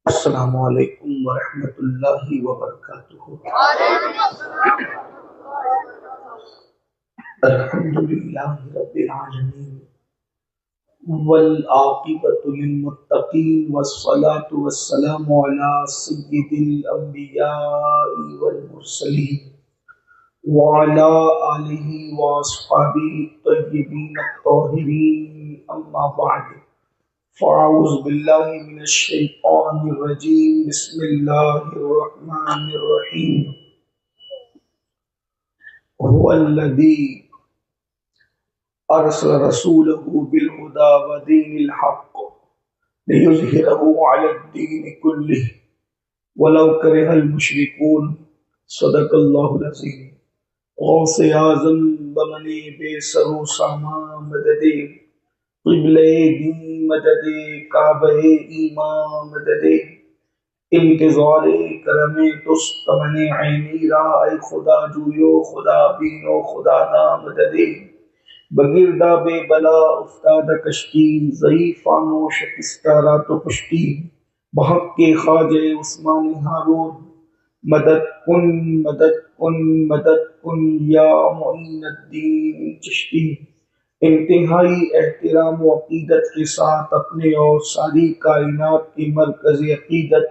السلام علیکم ورحمۃ اللہ وبرکاتہ۔ الحمد للہ رب العالمین والعاقبۃ للمتقین والصلاة والسلام علی سید الانبیاء والمرسلین وعلی آلہ واصحابہ الطیبین الطاہرین، اما بعد فاعوذ باللہ من الشیطان الرجیم، بسم اللہ الرحمن الرحیم۔ هو الذی ارسل رسولہ بالہدی ودین الحق لیظہرہ علی الدین کلہ ولو کرہ المشرکون۔ صدق اللہ العظیم۔ غوث اعظم بمن بے سر و سامان مدد، قبلہ دین مدد، کعبہ ایمان مدد، انتظار کرم تستمن عینی را، اے خدا جویو خدا بینو خدا دا مدد۔ بگردہ بے بلا افتادہ کشتی، ضعیفان و شکستہ را تو پشتی، بحق کے خواجہ عثمان ہارون، مدد کن مدد کن مدد کن یا معین الدین چشتی۔ انتہائی احترام و عقیدت کے ساتھ اپنے اور ساری کائنات کی مرکز عقیدت،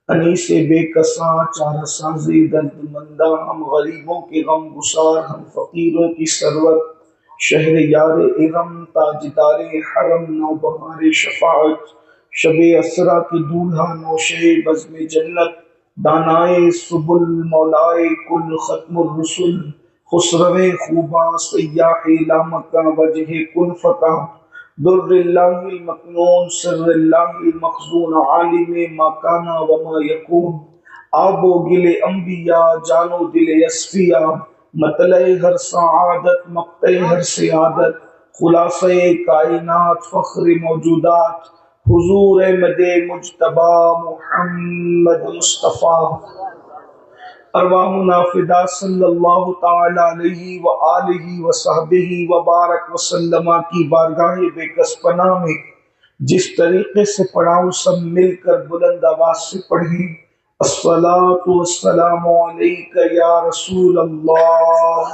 انیس بے کساں چارہ ساز درد مندہ، ہم غریبوں کے غم گسار، ہم فقیروں کی ثروت، شہر یار ارم، تاجدار حرم، نوبہار شفاعت، شب اسرا کی دولہا نوشے بزم جنت، دانائے سبل مولائے کل ختم الرسل، خسرو خوباں سیاح لامکہ وجہ کن فتح، در اللہ المکنون سر اللہ المخزون، عالم ما کانا وما یکون، آب و گل انبیاء جان و دل اصفیاء، مطلع ہر سعادت مقطع ہر سعادت، خلاصہ کائنات فخر موجودات، حضور احمد مجتبی محمد مصطفیٰ، ارواحنا فدا صلی اللہ تعالی علیہ وآلہ وصحبہ وبارک وسلم کی بارگاہ بے کس پناہ میں جس طریقے سے پڑھاؤں سب مل کر بلند آواز سے پڑھیں۔ الصلاۃ والسلام علیک یا رسول اللہ،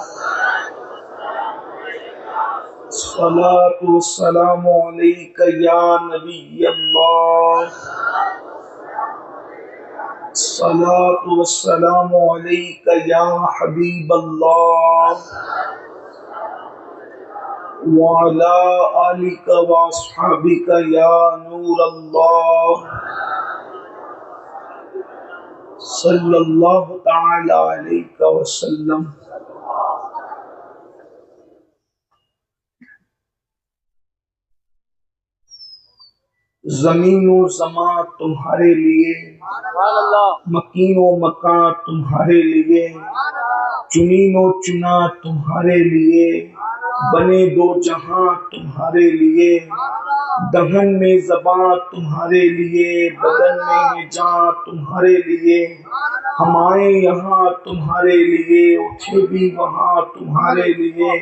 الصلاۃ والسلام علیک یا نبی اللہ، الصلاۃ والسلام علیک یا حبیب اللہ، وعلی آلک واصحابک یا نور اللہ، صلی اللہ تعالی علیہ وسلم۔ زمین و زمان تمہارے لیے، مکین و مکان تمہارے لیے، چنین و چنا تمہارے لیے، بنے دو جہاں تمہارے لیے، دہن میں زباں تمہارے لیے، بدن میں ہے جاں تمہارے لیے، ہم آئے یہاں تمہارے لیے، اٹھے بھی وہاں تمہارے لیے،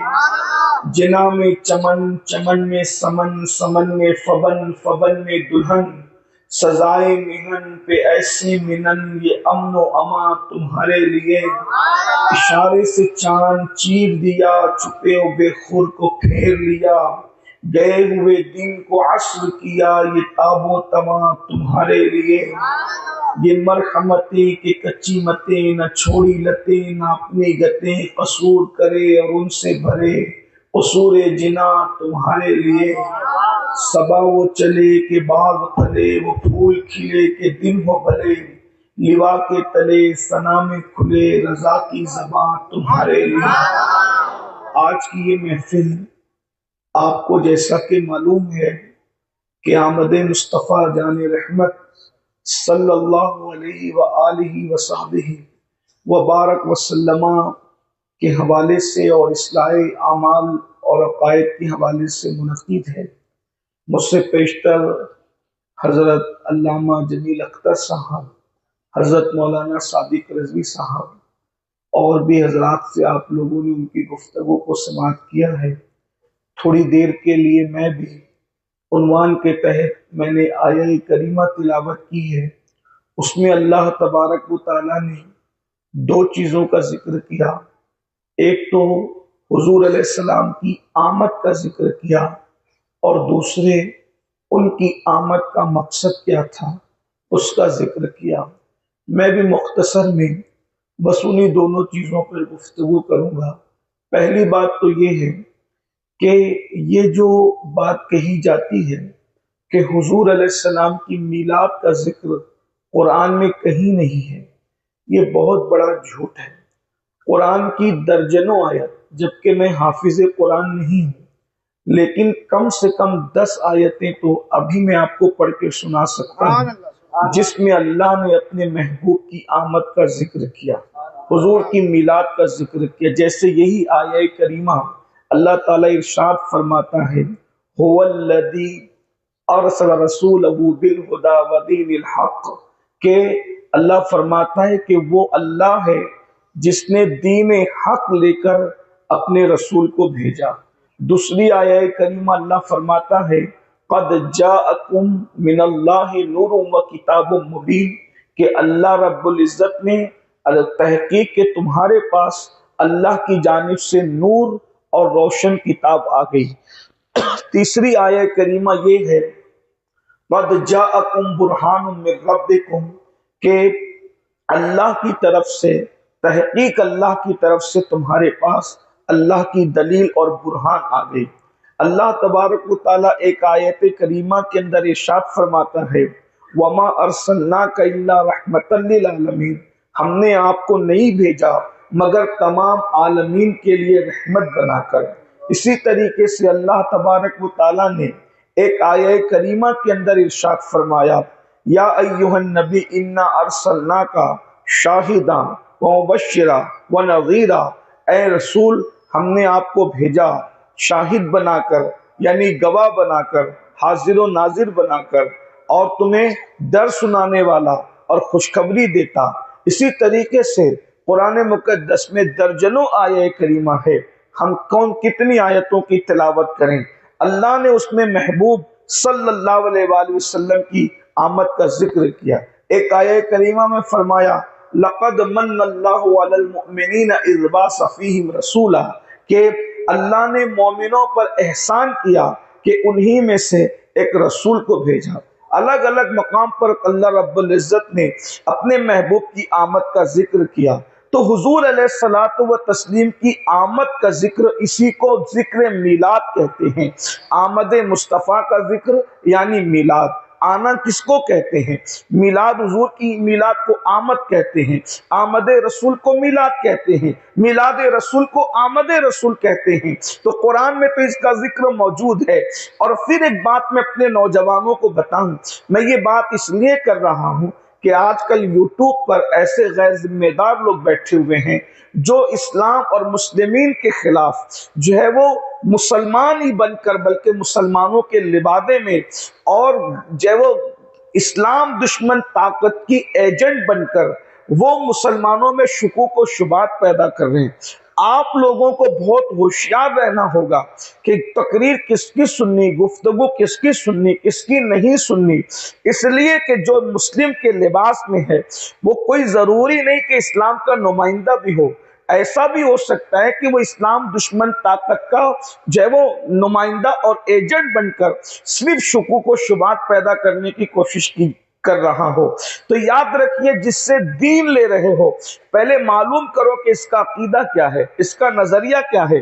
جنا میں چمن، چمن میں سمن، سمن میں فبن، فبن میں دلہن، سزائے محن پہ ایسے منن، یہ امن و امان تمہارے لیے، اشارے سے چاند چیر دیا، چھپے و بے خور کو پھیر لیا، گئے ہوئے دن کو عصر کیا، یہ تاب و تواں تمہارے لیے، یہ مرحمتیں کہ کچی متیں، نہ چھوڑی لتیں نہ اپنی گتیں، قصور کرے اور ان سے بھرے قصور جنا تمہارے لیے، صبا وہ چلے کہ باغ پھلے، وہ پھول کھلے کہ دن ہو بھلے، لوا کے تلے ثنا میں کھلے، رضا کی زباں تمہارے لیے۔ آج کی یہ محفل آپ کو جیسا کہ معلوم ہے کہ آمد مصطفیٰ جان رحمت صلی اللہ علیہ وآلہ وصحبہ وبارک وسلم کے حوالے سے اور اصلاح اعمال اور عقائد کے حوالے سے منعقد ہے۔ مجھ سے پیشتر حضرت علامہ جمیل اختر صاحب، حضرت مولانا صادق رضوی صاحب اور بھی حضرات سے آپ لوگوں نے ان کی گفتگو کو سماعت کیا ہے۔ تھوڑی دیر کے لیے میں بھی عنوان کے تحت میں نے آیہ کریمہ تلاوت کی ہے اس میں اللہ تبارک و تعالیٰ نے دو چیزوں کا ذکر کیا. ایک تو حضور علیہ السلام کی آمد کا ذکر کیا، اور دوسرے ان کی آمد کا مقصد کیا تھا اس کا ذکر کیا. میں بھی مختصر میں بس انہی دونوں چیزوں پر گفتگو کروں گا. پہلی بات تو یہ ہے کہ یہ جو بات کہی جاتی ہے کہ حضور علیہ السلام کی میلاد کا ذکر قرآن میں کہیں نہیں ہے، یہ بہت بڑا جھوٹ ہے. قرآن کی درجنوں آیت، جبکہ میں حافظ قرآن نہیں ہوں، لیکن کم سے کم 10 آیتیں تو ابھی میں آپ کو پڑھ کے سنا سکتا ہوں جس میں اللہ نے اپنے محبوب کی آمد کا ذکر کیا، حضور کی میلاد کا ذکر کیا. جیسے یہی آیہ کریمہ اللہ تعالیٰ ارشاد فرماتا ہے هو الذی ارسل رسولہ بالہدی ودین الحق، کہ اللہ فرماتا ہے کہ وہ اللہ ہے جس نے دین حق لے کر اپنے رسول کو بھیجا. دوسری آیہ کریمہ اللہ فرماتا ہے قد جاءکم من اللہ نور و کتاب مبین، کہ اللہ رب العزت نے تحقیق کہ تمہارے پاس اللہ کی جانب سے نور اور روشن کتاب آ گئی. تیسری آیہ کریمہ یہ ہے قد جاءکم برہان من ربکم، کہ اللہ کی طرف سے، تحقیق اللہ کی طرف سے تمہارے پاس اللہ کی دلیل اور برہان آ گئی. اللہ تبارک و تعالیٰ ایک آیت کریمہ کے اندر ارشاد فرماتا ہے وَمَا أَرْسَلْنَاكَ إِلَّا رَحْمَةً لِّلْعَالَمِينَ، ہم نے آپ کو نہیں بھیجا مگر تمام عالمین کے لیے رحمت بنا کر. اسی طریقے سے اللہ تبارک و تعالیٰ نے ایک آیہ کریمہ کے اندر ارشاد فرمایا یا ایھا النبی انا ارسلناک شاہدا ومبشرا ونذیرا، اے رسول ہم نے آپ کو بھیجا شاہد بنا کر، یعنی گواہ بنا کر، حاضر و ناظر بنا کر، اور تمہیں ڈر سنانے والا اور خوشخبری دیتا. اسی طریقے سے قرآن مقدس میں درجنوں آیہ کریمہ ہے، ہم کتنی آیتوں کی تلاوت کریں. اللہ نے اس میں محبوب صلی اللہ علیہ وآلہ وسلم کی آمد کا ذکر کیا. ایک آیہ کریمہ میں فرمایا لقد من اللہ علی المؤمنین اذ بعث فیہم رسولا، کہ اللہ نے مومنوں پر احسان کیا کہ انہی میں سے ایک رسول کو بھیجا. الگ الگ مقام پر اللہ رب العزت نے اپنے محبوب کی آمد کا ذکر کیا. تو حضور علیہ الصلوۃ والتسلیم کی آمد کا ذکر، اسی کو ذکر میلاد کہتے ہیں. آمد مصطفیٰ کا ذکر یعنی میلاد. آنا کس کو کہتے ہیں؟ میلاد، حضور کی میلاد کو آمد کہتے ہیں، آمد رسول کو میلاد کہتے ہیں، میلاد رسول کو آمد رسول کہتے ہیں. تو قرآن میں تو اس کا ذکر موجود ہے. اور پھر ایک بات میں اپنے نوجوانوں کو بتاؤں، میں یہ بات اس لیے کر رہا ہوں کہ آج کل یوٹیوب پر ایسے غیر ذمہ دار لوگ بیٹھے ہوئے ہیں جو اسلام اور مسلمین کے خلاف جو ہے وہ مسلمان ہی بن کر، بلکہ مسلمانوں کے لبادے میں، اور جو ہے وہ اسلام دشمن طاقت کی ایجنٹ بن کر وہ مسلمانوں میں شکوک و شبہات پیدا کر رہے ہیں. آپ لوگوں کو بہت ہوشیار رہنا ہوگا کہ تقریر کس کی سننی، گفتگو کس کی سننی، کس کی نہیں سننی. اس لیے کہ جو مسلم کے لباس میں ہے وہ کوئی ضروری نہیں کہ اسلام کا نمائندہ بھی ہو. ایسا بھی ہو سکتا ہے کہ وہ اسلام دشمن طاقت کا جو ہے وہ نمائندہ اور ایجنٹ بن کر صرف شکوک و شبہات پیدا کرنے کی کوشش کر رہا ہو. تو یاد رکھیے، جس سے دین لے رہے ہو پہلے معلوم کرو کہ اس کا عقیدہ کیا ہے، اس کا نظریہ کیا ہے.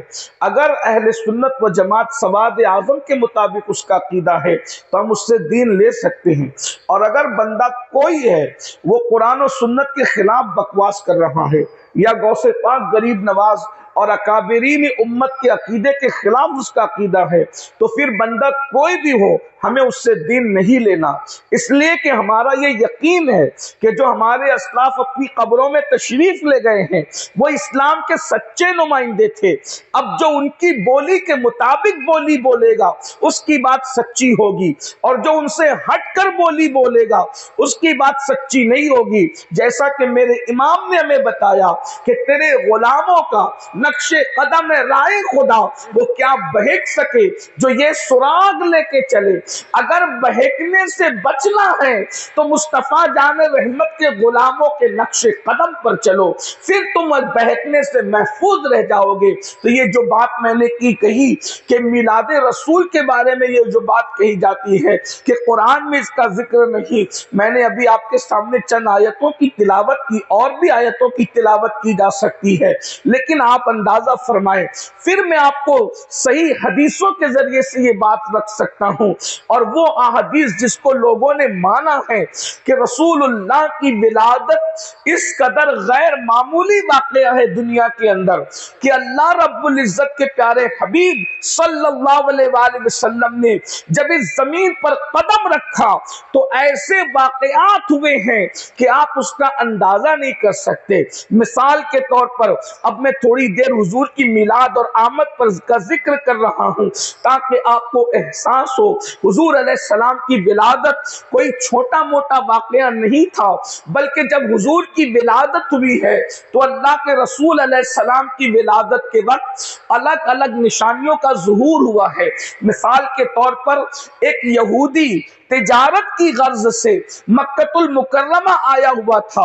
اگر اہل سنت و جماعت سواد اعظم کے مطابق اس کا عقیدہ ہے تو ہم اس سے دین لے سکتے ہیں. اور اگر بندہ کوئی ہے وہ قرآن و سنت کے خلاف بکواس کر رہا ہے، یا غوث پاک غریب نواز اور اکابرین امت کے عقیدے کے خلاف اس کا عقیدہ ہے، تو پھر بندہ کوئی بھی ہو ہمیں اس سے دین نہیں لینا. اس لیے کہ ہمارا یہ یقین ہے کہ جو ہمارے اسلاف اپنی قبروں میں تشریف لے گئے ہیں وہ اسلام کے سچے نمائندے تھے. اب جو ان کی بولی کے مطابق بولی بولے گا اس کی بات سچی ہوگی، اور جو ان سے ہٹ کر بولی بولے گا اس کی بات سچی نہیں ہوگی. جیسا کہ میرے امام نے ہمیں بتایا کہ تیرے غلاموں کا نقش قدم رائے خدا وہ کیا بہک سکے جو یہ سراغ لے کے چلے اگر بہکنے سے بچنا ہے تو مصطفیٰ جان رحمت کے غلاموں کے نقش قدم پر چلو، پھر تم بہکنے سے محفوظ رہ جاؤ گے۔ تو یہ جو بات میں نے کہی کہ میلاد رسول کے بارے میں یہ جو بات کہی جاتی ہے کہ قرآن میں اس کا ذکر نہیں، میں نے ابھی آپ کے سامنے چند آیتوں کی تلاوت کی، اور بھی آیتوں کی تلاوت کی جا سکتی ہے، لیکن آپ اندازہ فرمائیں، پھر میں آپ کو صحیح حدیثوں کے ذریعے سے یہ بات رکھ سکتا ہوں۔ اور وہ احادیث جس کو لوگوں نے مانا ہے کہ رسول اللہ کی ولادت اس قدر غیر معمولی واقعہ ہے دنیا کے اندر کہ اللہ رب العزت کے پیارے حبیب صلی اللہ علیہ وآلہ وسلم نے جب اس زمین پر قدم رکھا تو ایسے واقعات ہوئے ہیں کہ آپ اس کا اندازہ نہیں کر سکتے۔ مثال کے طور پر اب میں تھوڑی دیر حضور کی میلاد اور آمد پر کا ذکر کر رہا ہوں تاکہ آپ کو احساس ہو حضور علیہ السلام کی ولادت کوئی چھوٹا موٹا واقعہ نہیں تھا، بلکہ جب حضور کی ولادت ہوئی ہے تو اللہ کے رسول علیہ السلام کی ولادت کے وقت الگ الگ نشانیوں کا ظہور ہوا ہے۔ مثال کے طور پر ایک یہودی تجارت کی غرض سے مکہ المکرمہ آیا ہوا تھا،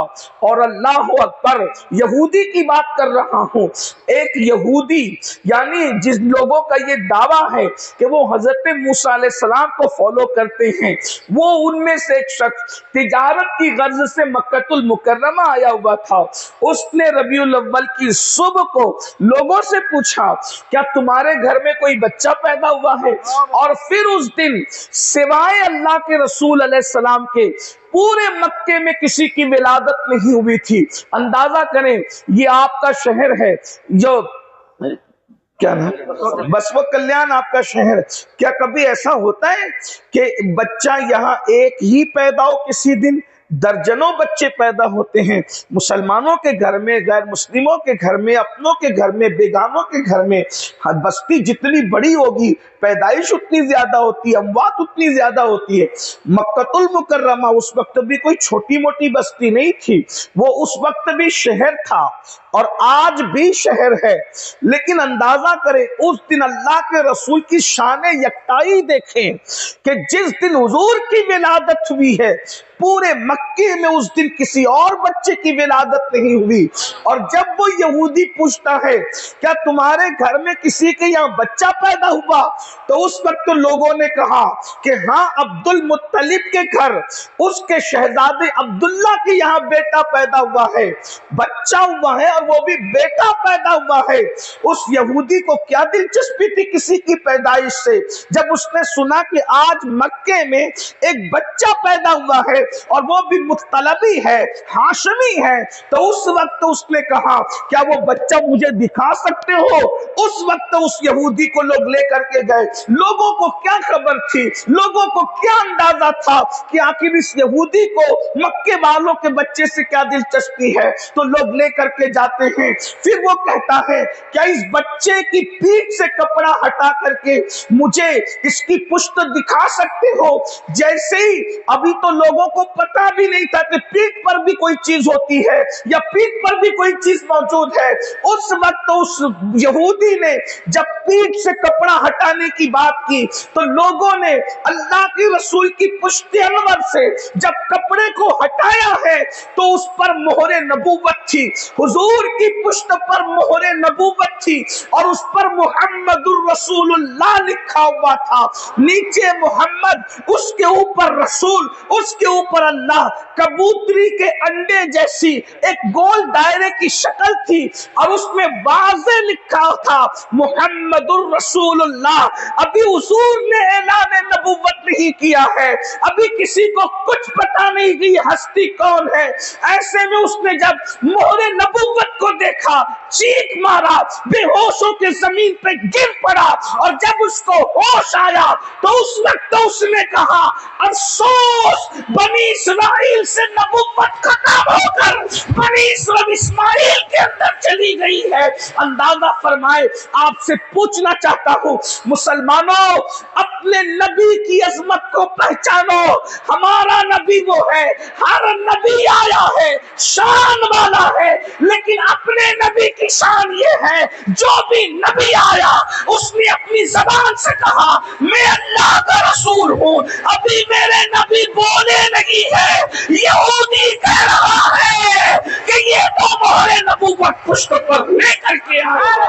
اور اللہ اکبر یہودی کی بات کر رہا ہوں، ایک یہودی یعنی جس لوگوں کا یہ دعویٰ ہے کہ وہ حضرت موسیٰ علیہ السلام کو فالو کرتے ہیں، وہ ان میں سے ایک شخص تجارت کی غرض سے مکہ المکرمہ آیا ہوا تھا۔ اس نے ربیع الاول کی صبح کو لوگوں سے پوچھا کیا تمہارے گھر میں کوئی بچہ پیدا ہوا ہے، اور پھر اس دن سوائے اللہ کے رسول علیہ السلام کے پورے مکے میں کسی کی ولادت نہیں ہوئی تھی۔ اندازہ کریں یہ آپ کا شہر ہے جو کیا نام بس وہ کلیان آپ کا شہر، کیا کبھی ایسا ہوتا ہے کہ بچہ یہاں ایک ہی پیدا ہو؟ کسی دن درجنوں بچے پیدا ہوتے ہیں، مسلمانوں کے گھر میں، غیر مسلموں کے گھر میں، اپنوں کے گھر میں، بیگانوں کے گھر میں۔ بستی جتنی بڑی ہوگی پیدائش اتنی زیادہ ہوتی ہے، اموات اتنی زیادہ ہوتی ہے۔ مکہ المکرمہ اس وقت بھی کوئی چھوٹی موٹی بستی نہیں تھی، وہ اس وقت بھی شہر تھا اور آج بھی شہر ہے، لیکن اندازہ کریں اس دن اللہ کے رسول کی شان یکتائی دیکھیں کہ جس دن حضور کی ولادت ہوئی ہے پورے مکے میں اس دن کسی اور بچے کی ولادت نہیں ہوئی۔ اور جب وہ یہودی پوچھتا ہے کیا تمہارے گھر میں کسی کے یہاں بچہ پیدا ہوا، تو اس وقت لوگوں نے کہا کہ ہاں عبد المطلب کے گھر اس کے شہزادے عبداللہ کے یہاں بیٹا پیدا ہوا ہے، بچہ ہوا ہے اور وہ بھی بیٹا پیدا ہوا ہے۔ اس یہودی کو کیا دلچسپی تھی کسی کی پیدائش سے؟ جب اس نے سنا کہ آج مکے میں ایک بچہ پیدا ہوا ہے اور وہ بھی مطلبی ہے، ہاشمی ہے، تو اس وقت اس نے کہا کیا وہ بچہ مجھے دکھا سکتے ہو؟ اس وقت اس یہودی کو لوگ لے کر کے گئے۔ لوگوں کو کیا خبر تھی، لوگوں کو کیا اندازہ تھا کہ آخر اس یہودی کو مکے والوں کے بچے سے کیا دلچسپی ہے؟ تو لوگ لے کر کے جاتے ہیں، پھر وہ کہتا ہے کیا اس بچے کی پیٹھ سے کپڑا ہٹا کر کے مجھے اس کی پشت دکھا سکتے ہو؟ جیسے ہی ابھی تو لوگوں کو پتا بھی نہیں تھا کہ پیٹھ پر بھی کوئی چیز ہوتی ہے یا پیٹھ پر بھی کوئی چیز موجود ہے، اس وقت اس یہودی نے جب پیٹھ سے کپڑا ہٹانے کی بات کی تو لوگوں نے اللہ کے رسول کی پشت انور سے جب کپڑے کو ہٹایا ہے تو اس پر مہر نبوت تھی، حضور کی پشت پر مہر نبوت تھی اور اس پر محمد الرسول اللہ لکھا ہوا تھا، نیچے محمد، اس کے اوپر رسول، اس کے اوپر اللہ۔ کبوتری کے انڈے جیسی ایک گول دائرے کی شکل تھی اور اس میں واضح لکھا تھا محمد الرسول اللہ۔ ابھی حضور نے اعلان نبوت نہیں کیا ہے، ابھی کسی کو کچھ پتا نہیں کہ یہ ہستی کون ہے۔ ایسے میں اس نے جب مہر نبوت کو دیکھا چیخ مارا، بے ہوش ہو کے زمین پہ گر پڑا، اور جب اس کو ہوش آیا تو اس وقت اس نے کہا افسوس بنی اسرائیل سے نبوت ختم ہو کر بنی اسماعیل کے اندر چلی گئی ہے۔ اندازہ فرمائے، آپ سے پوچھنا چاہتا ہوں مسلمانوں، اپنے نبی کی عظمت کو پہچانو۔ ہمارا نبی وہ ہے، ہر نبی آیا ہے شان والا ہے، لیکن اپنے نبی کی شان یہ ہے جو بھی نبی آیا اس نے اپنی زبان سے کہا میں اللہ کا رسول ہوں. ابھی میرے نبی بولے نہیں ہے، یہودی کہہ رہا ہے کہ یہ تو مہر نبوت پشت پر لے کر کے آیا.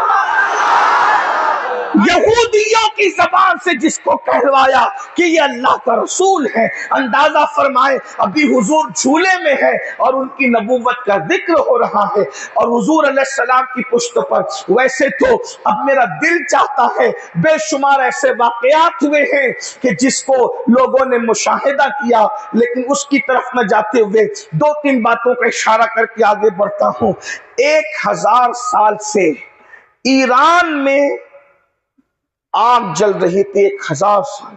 یہودیوں کی زبان سے جس کو کہلوایا کہ یہ اللہ کا رسول ہے. اندازہ فرمائے ابھی حضور جھولے میں ہے اور ان کی نبوت کا ذکر ہو رہا ہے اور حضور علیہ السلام کی پشت پر. ویسے تو اب میرا دل چاہتا ہے، بے شمار ایسے واقعات ہوئے ہیں کہ جس کو لوگوں نے مشاہدہ کیا، لیکن اس کی طرف نہ جاتے ہوئے دو تین باتوں کا اشارہ کر کے آگے بڑھتا ہوں. 1000 سال سے ایران میں آگ جل رہی تھی. 1000 سال،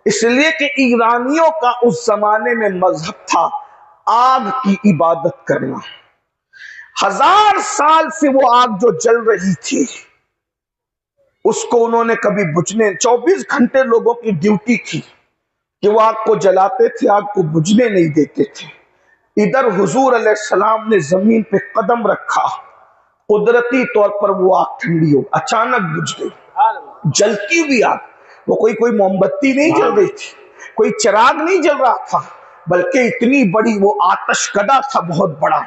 اس لیے کہ ایرانیوں کا اس زمانے میں مذہب تھا آگ کی عبادت کرنا. 1000 سال سے وہ آگ جو جل رہی تھی اس کو انہوں نے کبھی بجھنے، 24 گھنٹے لوگوں کی ڈیوٹی تھی کہ وہ آگ کو جلاتے تھے، آگ کو بجھنے نہیں دیتے تھے. ادھر حضور علیہ السلام نے زمین پہ قدم رکھا، قدرتی طور پر وہ آگ ٹھنڈی ہو، اچانک بجھ گئی. جلتی ہوئی آگ، وہ کوئی موم بتی نہیں جل رہی تھی، کوئی چراغ نہیں جل رہا تھا، بلکہ اتنی بڑی وہ آتش کدہ تھا، بہت بڑا.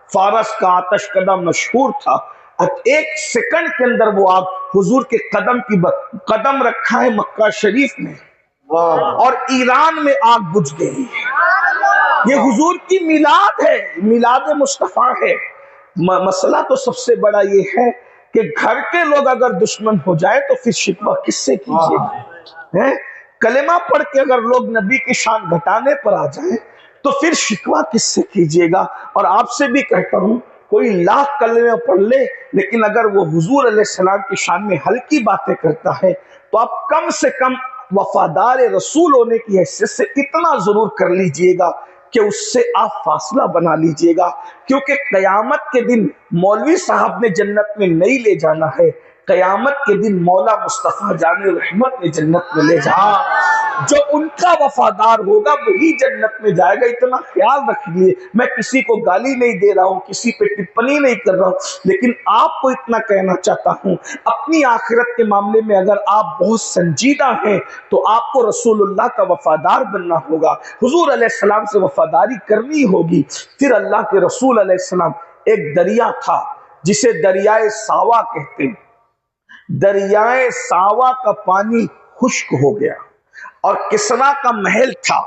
فارس کا آتش کدہ مشہور تھا. 1 سیکنڈ کے اندر وہ آگ حضور کے قدم رکھا ہے مکہ شریف میں اور ایران میں آگ بجھ گئی. یہ حضور کی میلاد ہے، میلاد مصطفیٰ ہے. مسئلہ تو سب سے بڑا یہ ہے کہ گھر کے لوگ اگر دشمن ہو جائے تو پھر شکوہ کس سے کیجیے گا؟ کلمہ پڑھ کے اگر لوگ نبی کی شان گھٹانے پر آ جائیں تو پھر شکوہ کس سے کیجیے گا؟ اور آپ سے بھی کہتا ہوں کوئی لاکھ کلمہ پڑھ لے لیکن اگر وہ حضور علیہ السلام کی شان میں ہلکی باتیں کرتا ہے تو آپ کم سے کم وفادار رسول ہونے کی حیثیت سے اتنا ضرور کر لیجئے گا کہ اس سے آپ فاصلہ بنا لیجئے گا. کیونکہ قیامت کے دن مولوی صاحب نے جنت میں نہیں لے جانا ہے، قیامت کے دن مولا مصطفیٰ جان رحمت نے جنت میں لے جانا. جو ان کا وفادار ہوگا وہی جنت میں جائے گا. اتنا خیال رکھیے. میں کسی کو گالی نہیں دے رہا ہوں، کسی پہ ٹپنی نہیں کر رہا ہوں، لیکن آپ کو اتنا کہنا چاہتا ہوں اپنی آخرت کے معاملے میں اگر آپ بہت سنجیدہ ہیں تو آپ کو رسول اللہ کا وفادار بننا ہوگا، حضور علیہ السلام سے وفاداری کرنی ہوگی. پھر اللہ کے رسول علیہ السلام، ایک دریا تھا جسے دریائے ساوا کہتے ہیں. دریائے ساوا کا پانی خشک ہو گیا اور کسرا کا محل تھا.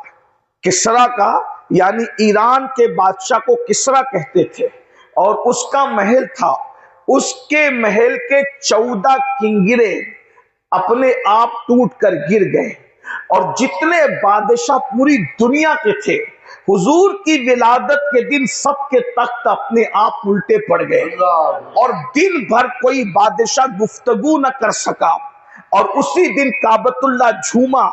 کسرا کا یعنی ایران کے بادشاہ کو کسرا کہتے تھے اور اس کا محل تھا. اس کے محل کے 14 کنگرے اپنے آپ ٹوٹ کر گر گئے اور جتنے بادشاہ پوری دنیا کے تھے حضور کی ولادت کے دن سب کے تخت اپنے آپ الٹے پڑ گئے اور دن بھر کوئی بادشاہ گفتگو نہ کر سکا. اور اسی دن کعبۃ اللہ جھوما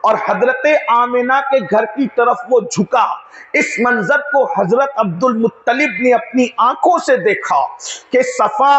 اور حضرت آمنہ کے گھر کی طرف وہ جھکا. اس منظر کو حضرت عبد المطلب نے اپنی آنکھوں سے دیکھا کہ صفا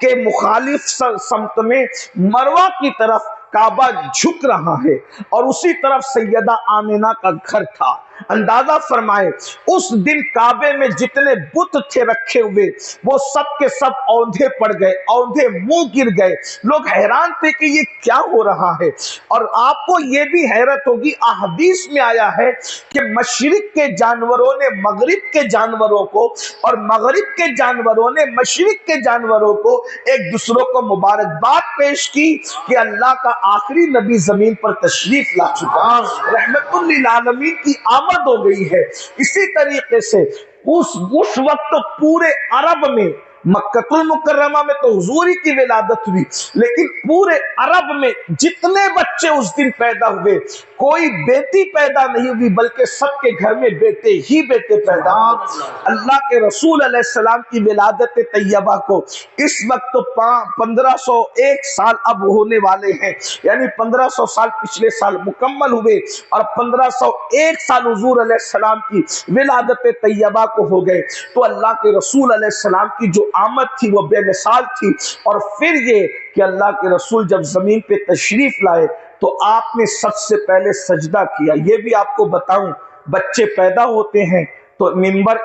کے مخالف سمت میں مروہ کی طرف کعبہ جھک رہا ہے اور اسی طرف سیدہ آمنہ کا گھر تھا. اندازہ فرمائے اس دن کعبے میں جتنے بت تھے رکھے ہوئے وہ سب کے سب اوندھے پڑ گئے، اوندھے منہ گر گئے. لوگ حیران تھے کہ یہ کیا ہو رہا ہے. اور آپ کو یہ بھی حیرت ہوگی، احادیث میں آیا ہے کہ مشرق کے جانوروں نے مغرب کے جانوروں کو اور مغرب کے جانوروں نے مشرق کے جانوروں کو ایک دوسروں کو مبارکباد پیش کی کہ اللہ کا آخری نبی زمین پر تشریف لا چکا، رحمت للعالمین کی آمد ہو گئی ہے. اسی طریقے سے اس وقت پورے عرب میں، مکہ المکرمہ میں تو حضور ہی کی ولادت ہوئی، لیکن پورے عرب میں جتنے بچے اس دن پیدا ہوئے کوئی بیٹی پیدا نہیں ہوئی بلکہ سب کے گھر میں بیٹے ہی بیٹے پیدا ہوئے. اللہ کے رسول علیہ السلام کی ولادت طیبہ کو اس وقت 1501 سال اب ہونے والے ہیں، یعنی 1500 سال پچھلے سال مکمل ہوئے اور 1501 سال حضور علیہ السلام کی ولادت طیبہ کو ہو گئے. تو اللہ کے رسول علیہ السلام کی جو آمد تھی وہ بے مثال تھی. اور پھر یہ کہ اللہ کے رسول جب زمین پہ تشریف لائے تو آپ نے سب سے پہلے سجدہ کیا. یہ بھی آپ کو بتاؤں، بچے پیدا ہوتے ہیں تو منبر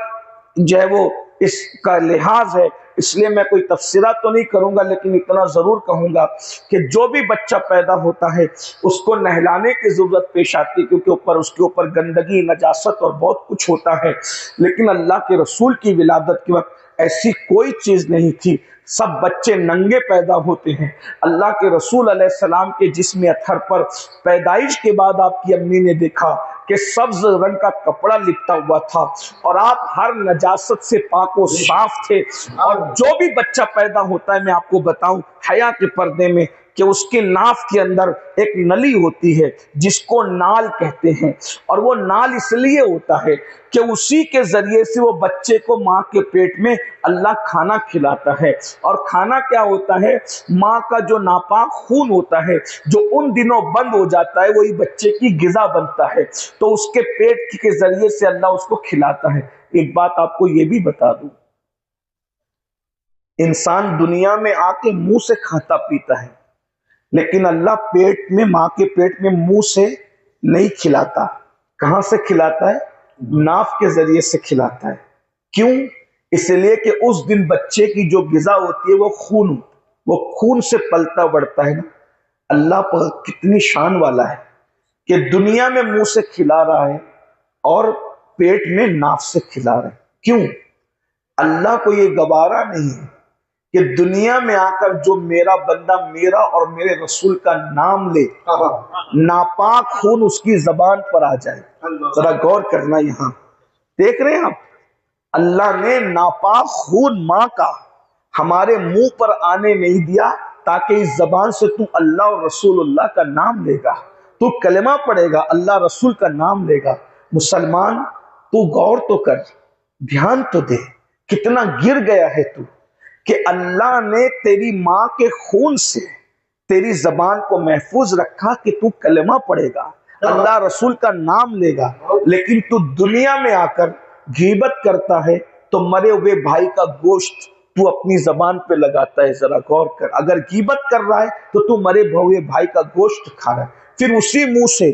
جو ہے وہ اس کا لحاظ ہے اس لیے میں کوئی تفسیرہ تو نہیں کروں گا، لیکن اتنا ضرور کہوں گا کہ جو بھی بچہ پیدا ہوتا ہے اس کو نہلانے کی ضرورت پیش آتی ہے، کیونکہ اس کے اوپر گندگی، نجاست اور بہت کچھ ہوتا ہے، لیکن اللہ کے رسول کی ولادت کے وقت ایسی کوئی چیز نہیں تھی، سب بچے ننگے پیدا ہوتے ہیں۔ اللہ کے رسول علیہ السلام کے جسم اطہر پر پیدائش کے بعد آپ کی امی نے دیکھا کہ سبز رنگ کا کپڑا لپٹا ہوا تھا اور آپ ہر نجاست سے پاک و صاف تھے، اور جو بھی بچہ پیدا ہوتا ہے میں آپ کو بتاؤں حیا کے پردے میں کہ اس کے ناف کے اندر ایک نلی ہوتی ہے جس کو نال کہتے ہیں، اور وہ نال اس لیے ہوتا ہے کہ اسی کے ذریعے سے وہ بچے کو ماں کے پیٹ میں اللہ کھانا کھلاتا ہے، اور کھانا کیا ہوتا ہے؟ ماں کا جو ناپاک خون ہوتا ہے جو ان دنوں بند ہو جاتا ہے وہی بچے کی غذا بنتا ہے، تو اس کے پیٹ کے ذریعے سے اللہ اس کو کھلاتا ہے۔ ایک بات آپ کو یہ بھی بتا دوں، انسان دنیا میں آ کے منہ سے کھاتا پیتا ہے، لیکن اللہ پیٹ میں، ماں کے پیٹ میں منہ سے نہیں کھلاتا۔ کہاں سے کھلاتا ہے؟ ناف کے ذریعے سے کھلاتا ہے۔ کیوں؟ اس لیے کہ اس دن بچے کی جو غذا ہوتی ہے وہ خون ہوتا ہے، وہ خون سے پلتا بڑھتا ہے نا۔ اللہ پر کتنی شان والا ہے کہ دنیا میں منہ سے کھلا رہا ہے اور پیٹ میں ناف سے کھلا رہا ہے۔ کیوں؟ اللہ کو یہ گوارا نہیں ہے کہ دنیا میں آ کر جو میرا بندہ میرا اور میرے رسول کا نام لے، ناپاک خون اس کی زبان پر آ جائے۔ ذرا غور کرنا، یہاں دیکھ رہے ہیں آپ، اللہ نے ناپاک خون ماں کا ہمارے منہ پر آنے نہیں دیا تاکہ اس زبان سے تو اللہ اور رسول اللہ کا نام لے گا، تو کلمہ پڑھے گا، اللہ رسول کا نام لے گا۔ مسلمان تو غور تو کر، دھیان تو دے، کتنا گر گیا ہے تو کہ اللہ نے تیری ماں کے خون سے تیری زبان کو محفوظ رکھا کہ تو کلمہ پڑھے گا، اللہ رسول کا نام لے گا، لیکن تو دنیا میں آ کر غیبت کرتا ہے تو مرے ہوئے بھائی کا گوشت تو اپنی زبان پہ لگاتا ہے۔ ذرا غور کر، اگر غیبت کر رہا ہے تو مرے ہوئے بھائی کا گوشت کھا رہا ہے، پھر اسی منہ سے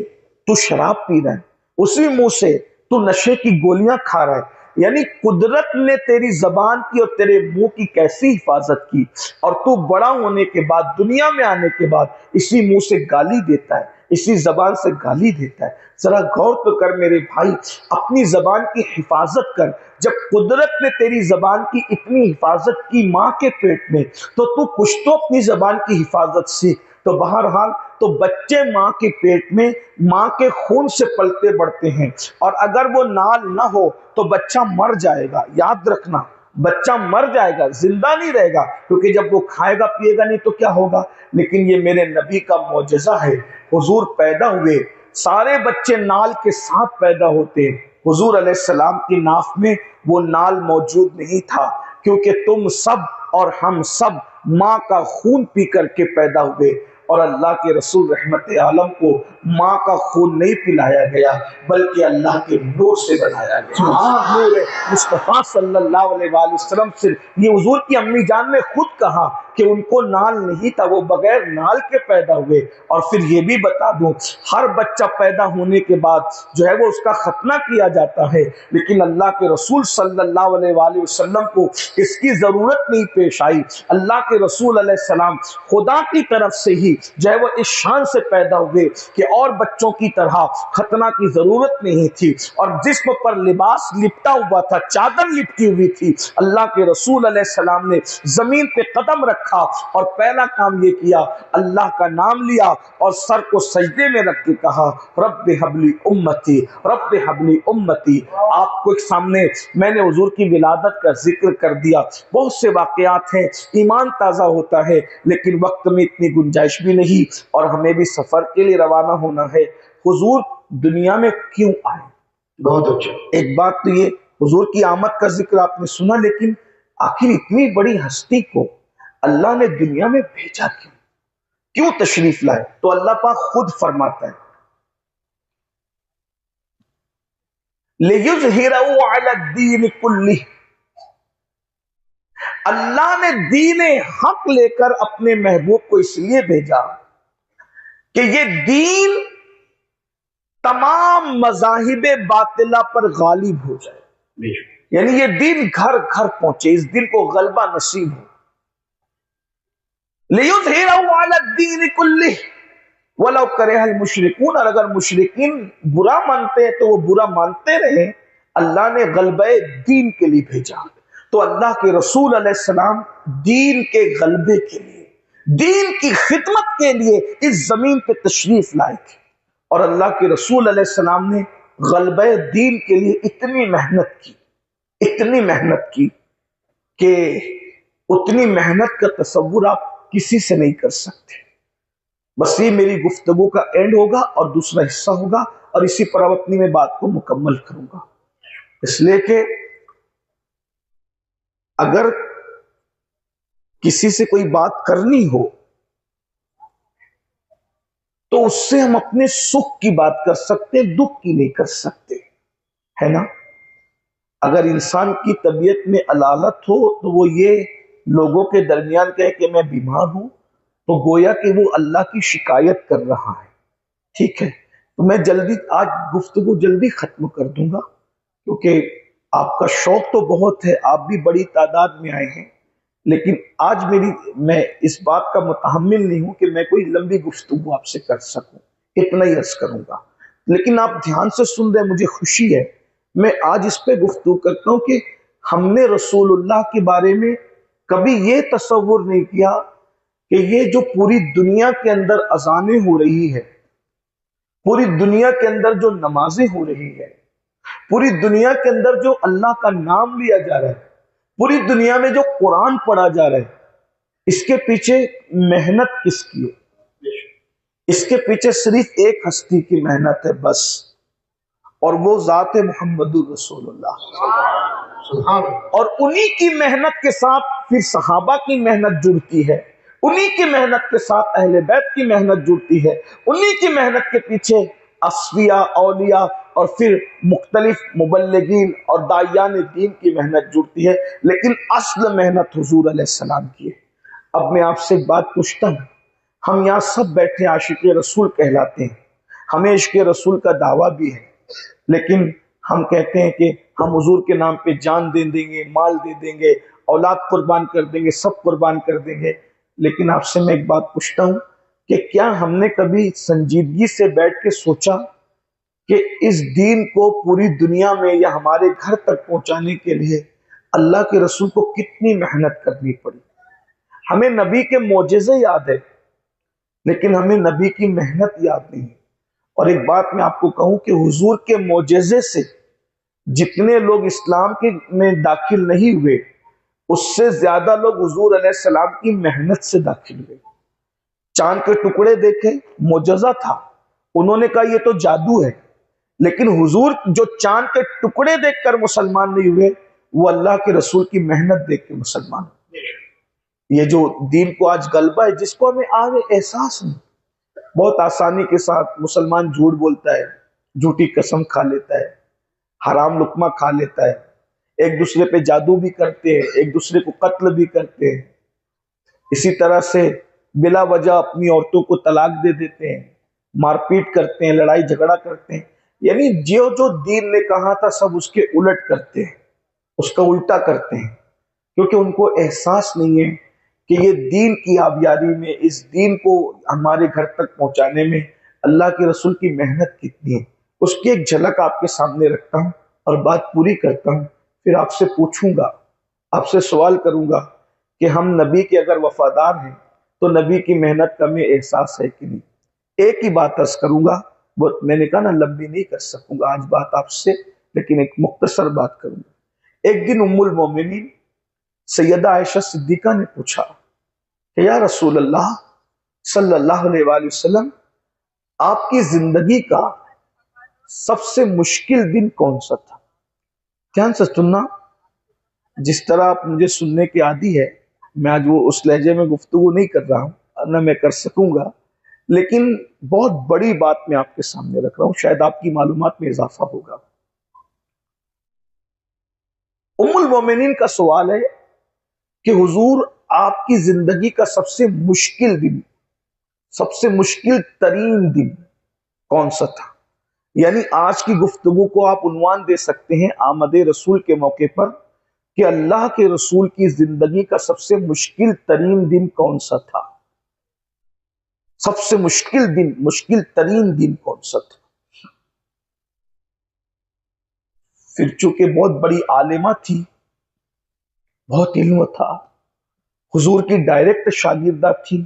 تو شراب پی رہا ہے، اسی منہ سے تو نشے کی گولیاں کھا رہا ہے۔ یعنی قدرت نے تیری زبان کی اور تیرے منہ کی کیسی حفاظت کی، اور تو بڑا ہونے کے بعد، دنیا میں آنے کے بعد اسی منہ سے گالی دیتا ہے، اسی زبان سے گالی دیتا ہے۔ ذرا غور تو کر میرے بھائی، اپنی زبان کی حفاظت کر۔ جب قدرت نے تیری زبان کی اتنی حفاظت کی ماں کے پیٹ میں، تو کچھ تو اپنی زبان کی حفاظت سیکھ۔ تو بہرحال تو بچے ماں کے پیٹ میں ماں کے خون سے پلتے بڑھتے ہیں، اور اگر وہ نال نہ ہو تو بچہ مر جائے گا۔ یاد رکھنا، بچہ مر جائے گا، زندہ نہیں رہے گا، کیونکہ جب وہ کھائے گا پیے گا نہیں تو کیا ہوگا۔ لیکن یہ میرے نبی کا معجزہ ہے، حضور پیدا ہوئے، سارے بچے نال کے ساتھ پیدا ہوتے ہیں، حضور علیہ السلام کی ناف میں وہ نال موجود نہیں تھا، کیونکہ تم سب اور ہم سب ماں کا خون پی کر کے پیدا ہوئے، اور اللہ کے رسول رحمت عالم کو ماں کا خون نہیں پلایا گیا بلکہ اللہ کے نور سے بنایا گیا۔ نور مصطفیٰ صلی اللہ علیہ وآلہ وسلم سے یہ حضور کی امی جان نے خود کہا کہ ان کو نال نہیں تھا، وہ بغیر نال کے پیدا ہوئے۔ اور پھر یہ بھی بتا دوں، ہر بچہ پیدا ہونے کے بعد جو ہے وہ اس کا ختنہ کیا جاتا ہے، لیکن اللہ کے رسول صلی اللہ علیہ وآلہ وسلم کو اس کی ضرورت نہیں پیش آئی۔ اللہ کے رسول علیہ السلام خدا کی طرف سے ہی جو ہے وہ اس شان سے پیدا ہوئے کہ اور بچوں کی طرح ختنہ کی ضرورت نہیں تھی، اور جسم پر لباس لپٹا ہوا تھا، چادر لپٹی ہوئی تھی۔ اللہ کے رسول علیہ السلام نے زمین پہ قدم رکھا اور پہلا کام یہ کیا، اللہ کا نام لیا اور سر کو سجدے میں رکھ کے کہا، رب حبلی امتی، رب حبلی امتی۔ آپ کو ایک سامنے میں نے حضور کی ولادت کا ذکر کر دیا، بہت سے واقعات ہیں، ایمان تازہ ہوتا ہے، لیکن وقت میں اتنی گنجائش بھی نہیں، اور ہمیں بھی سفر کے لیے روانہ ہونا ہے۔ حضور دنیا میں کیوں آئے؟ بہت اچھا، ایک بات تو یہ حضور کی آمد کا ذکر آپ نے سنا، لیکن آخر اتنی بڑی ہستی کو اللہ نے دنیا میں بھیجا کیوں تشریف لائے؟ تو اللہ پاک خود فرماتا ہے، لِيُظْهِرَهُ عَلَى الدِّينِ كُلِّهِ۔ اللہ نے دین حق لے کر اپنے محبوب کو اس لیے بھیجا کہ یہ دین تمام مذاہب باطلہ پر غالب ہو جائے۔ یعنی یہ دین گھر گھر پہنچے، اس دن کو غلبہ نصیب ہو. لِيُظْهِرَهُ عَلَى الدِّينِ كُلِّهِ وَلَوْ كَرِهَ الْمُشْرِكُونَ. اور اگر مشرکین برا مانتے ہیں تو وہ برا مانتے رہیں، اللہ نے غلبہ دین کے لیے بھیجا. تو اللہ کے رسول علیہ السلام دین کے غلبے کے لیے، دین کی خدمت کے لیے اس زمین پہ تشریف لائے تھے. اور اللہ کے رسول علیہ السلام نے غلبہ دین کے لیے اتنی محنت کی کہ اتنی محنت کا تصور آپ کسی سے نہیں کر سکتے. بس یہ میری گفتگو کا اینڈ ہوگا اور دوسرا حصہ ہوگا، اور اسی پر اب اپنی میں بات کو مکمل کروں گا. اس لیے کہ اگر کسی سے کوئی بات کرنی ہو تو اس سے ہم اپنے سکھ کی بات کر سکتے، دکھ کی نہیں کر سکتے، ہے نا. اگر انسان کی طبیعت میں علالت ہو تو وہ یہ لوگوں کے درمیان کہے کہ میں بیمار ہوں، تو گویا کہ وہ اللہ کی شکایت کر رہا ہے. ٹھیک ہے، تو میں آج گفتگو جلدی ختم کر دوں گا، کیونکہ آپ کا شوق تو بہت ہے، آپ بھی بڑی تعداد میں آئے ہیں، لیکن آج میں اس بات کا متحمل نہیں ہوں کہ میں کوئی لمبی گفتگو آپ سے کر سکوں. اتنا ہی عرض کروں گا، لیکن آپ دھیان سے سن رہے ہیں، مجھے خوشی ہے. میں آج اس پہ گفتگو کرتا ہوں کہ ہم نے رسول اللہ کے بارے میں کبھی یہ تصور نہیں کیا کہ یہ جو پوری دنیا کے اندر اذانیں ہو رہی ہے، پوری دنیا کے اندر جو نمازیں ہو رہی ہے، پوری دنیا کے اندر جو اللہ کا نام لیا جا رہا ہے، پوری دنیا میں جو قرآن پڑھا جا رہا ہے، اس کے پیچھے محنت کس کی ہے؟ اس کے پیچھے صرف ایک ہستی کی محنت ہے بس، اور وہ ذات محمد رسول اللہ. اور انہی کی محنت کے ساتھ پھر صحابہ کی محنت جڑتی ہے، انہی کی محنت کے ساتھ اہل بیت کی محنت جڑتی ہے، انہی کی محنت کے پیچھے اصفیاء، اولیاء، اور پھر مختلف مبلغین اور داعیان دین کی محنت جڑتی ہے. لیکن اصل محنت حضور علیہ السلام کی ہے. اب میں آپ سے ایک بات پوچھتا ہوں، ہم یہاں سب بیٹھے عاشق رسول کہلاتے ہیں، ہمیں عشق رسول کا دعویٰ بھی ہے، لیکن ہم کہتے ہیں کہ ہم حضور کے نام پہ جان دے دیں گے، مال دے دیں گے، اولاد قربان کر دیں گے، سب قربان کر دیں گے. لیکن آپ سے میں ایک بات پوچھتا ہوں کہ کیا ہم نے کبھی سنجیدگی سے بیٹھ کے سوچا کہ اس دین کو پوری دنیا میں یا ہمارے گھر تک پہنچانے کے لیے اللہ کے رسول کو کتنی محنت کرنی پڑی؟ ہمیں نبی کے معجزے یاد ہے، لیکن ہمیں نبی کی محنت یاد نہیں. اور ایک بات میں آپ کو کہوں کہ حضور کے معجزے سے جتنے لوگ اسلام میں داخل نہیں ہوئے، اس سے زیادہ لوگ حضور علیہ السلام کی محنت سے داخل ہوئے. چاند کے ٹکڑے دیکھے، معجزہ تھا، انہوں نے کہا یہ تو جادو ہے. لیکن حضور جو چاند کے ٹکڑے دیکھ کر مسلمان نہیں ہوئے، وہ اللہ کے رسول کی محنت دیکھ کے مسلمان ہوئے. یہ جو دین کو آج غلبہ ہے، جس کو ہمیں آج احساس نہیں، بہت آسانی کے ساتھ مسلمان جھوٹ بولتا ہے، جھوٹی قسم کھا لیتا ہے، حرام لقمہ کھا لیتا ہے، ایک دوسرے پہ جادو بھی کرتے ہیں، ایک دوسرے کو قتل بھی کرتے ہیں، اسی طرح سے بلا وجہ اپنی عورتوں کو طلاق دے دیتے ہیں، مار پیٹ کرتے ہیں، لڑائی جھگڑا کرتے ہیں. یعنی جو دین نے کہا تھا سب اس کے الٹ کرتے ہیں، اس کا الٹا کرتے ہیں، کیونکہ ان کو احساس نہیں ہے کہ یہ دین کی آبیاری میں، اس دین کو ہمارے گھر تک پہنچانے میں اللہ کے رسول کی محنت کتنی ہے. اس کی ایک جھلک آپ کے سامنے رکھتا ہوں اور بات پوری کرتا ہوں، پھر آپ سے پوچھوں گا، آپ سے سوال کروں گا کہ ہم نبی کے اگر وفادار ہیں تو نبی کی محنت کا ہمیں احساس ہے کہ نہیں. ایک ہی بات عرض کروں گا، میں نے کہا نا لمبی نہیں کر سکوں گا آج بات آپ سے، لیکن ایک مختصر بات کروں گا. ایک دن ام المومنین سیدہ عائشہ صدیقہ نے پوچھا کہ یا رسول اللہ صلی اللہ علیہ وآلہ وسلم، آپ کی زندگی کا سب سے مشکل دن کون سا تھا؟ دھیان سے سننا، جس طرح آپ مجھے سننے کی عادی ہے، میں آج وہ اس لہجے میں گفتگو نہیں کر رہا ہوں، نہ میں کر سکوں گا، لیکن بہت بڑی بات میں آپ کے سامنے رکھ رہا ہوں، شاید آپ کی معلومات میں اضافہ ہوگا. ام المومنین کا سوال ہے کہ حضور آپ کی زندگی کا سب سے مشکل دن، سب سے مشکل ترین دن کون سا تھا؟ یعنی آج کی گفتگو کو آپ عنوان دے سکتے ہیں آمد رسول کے موقع پر کہ اللہ کے رسول کی زندگی کا سب سے مشکل ترین دن کون سا تھا، سب سے مشکل ترین دن کون سا تھا۔ پھر چونکہ بہت بڑی عالمہ تھی، بہت علم تھا، حضور کی ڈائریکٹ شاگردہ تھی،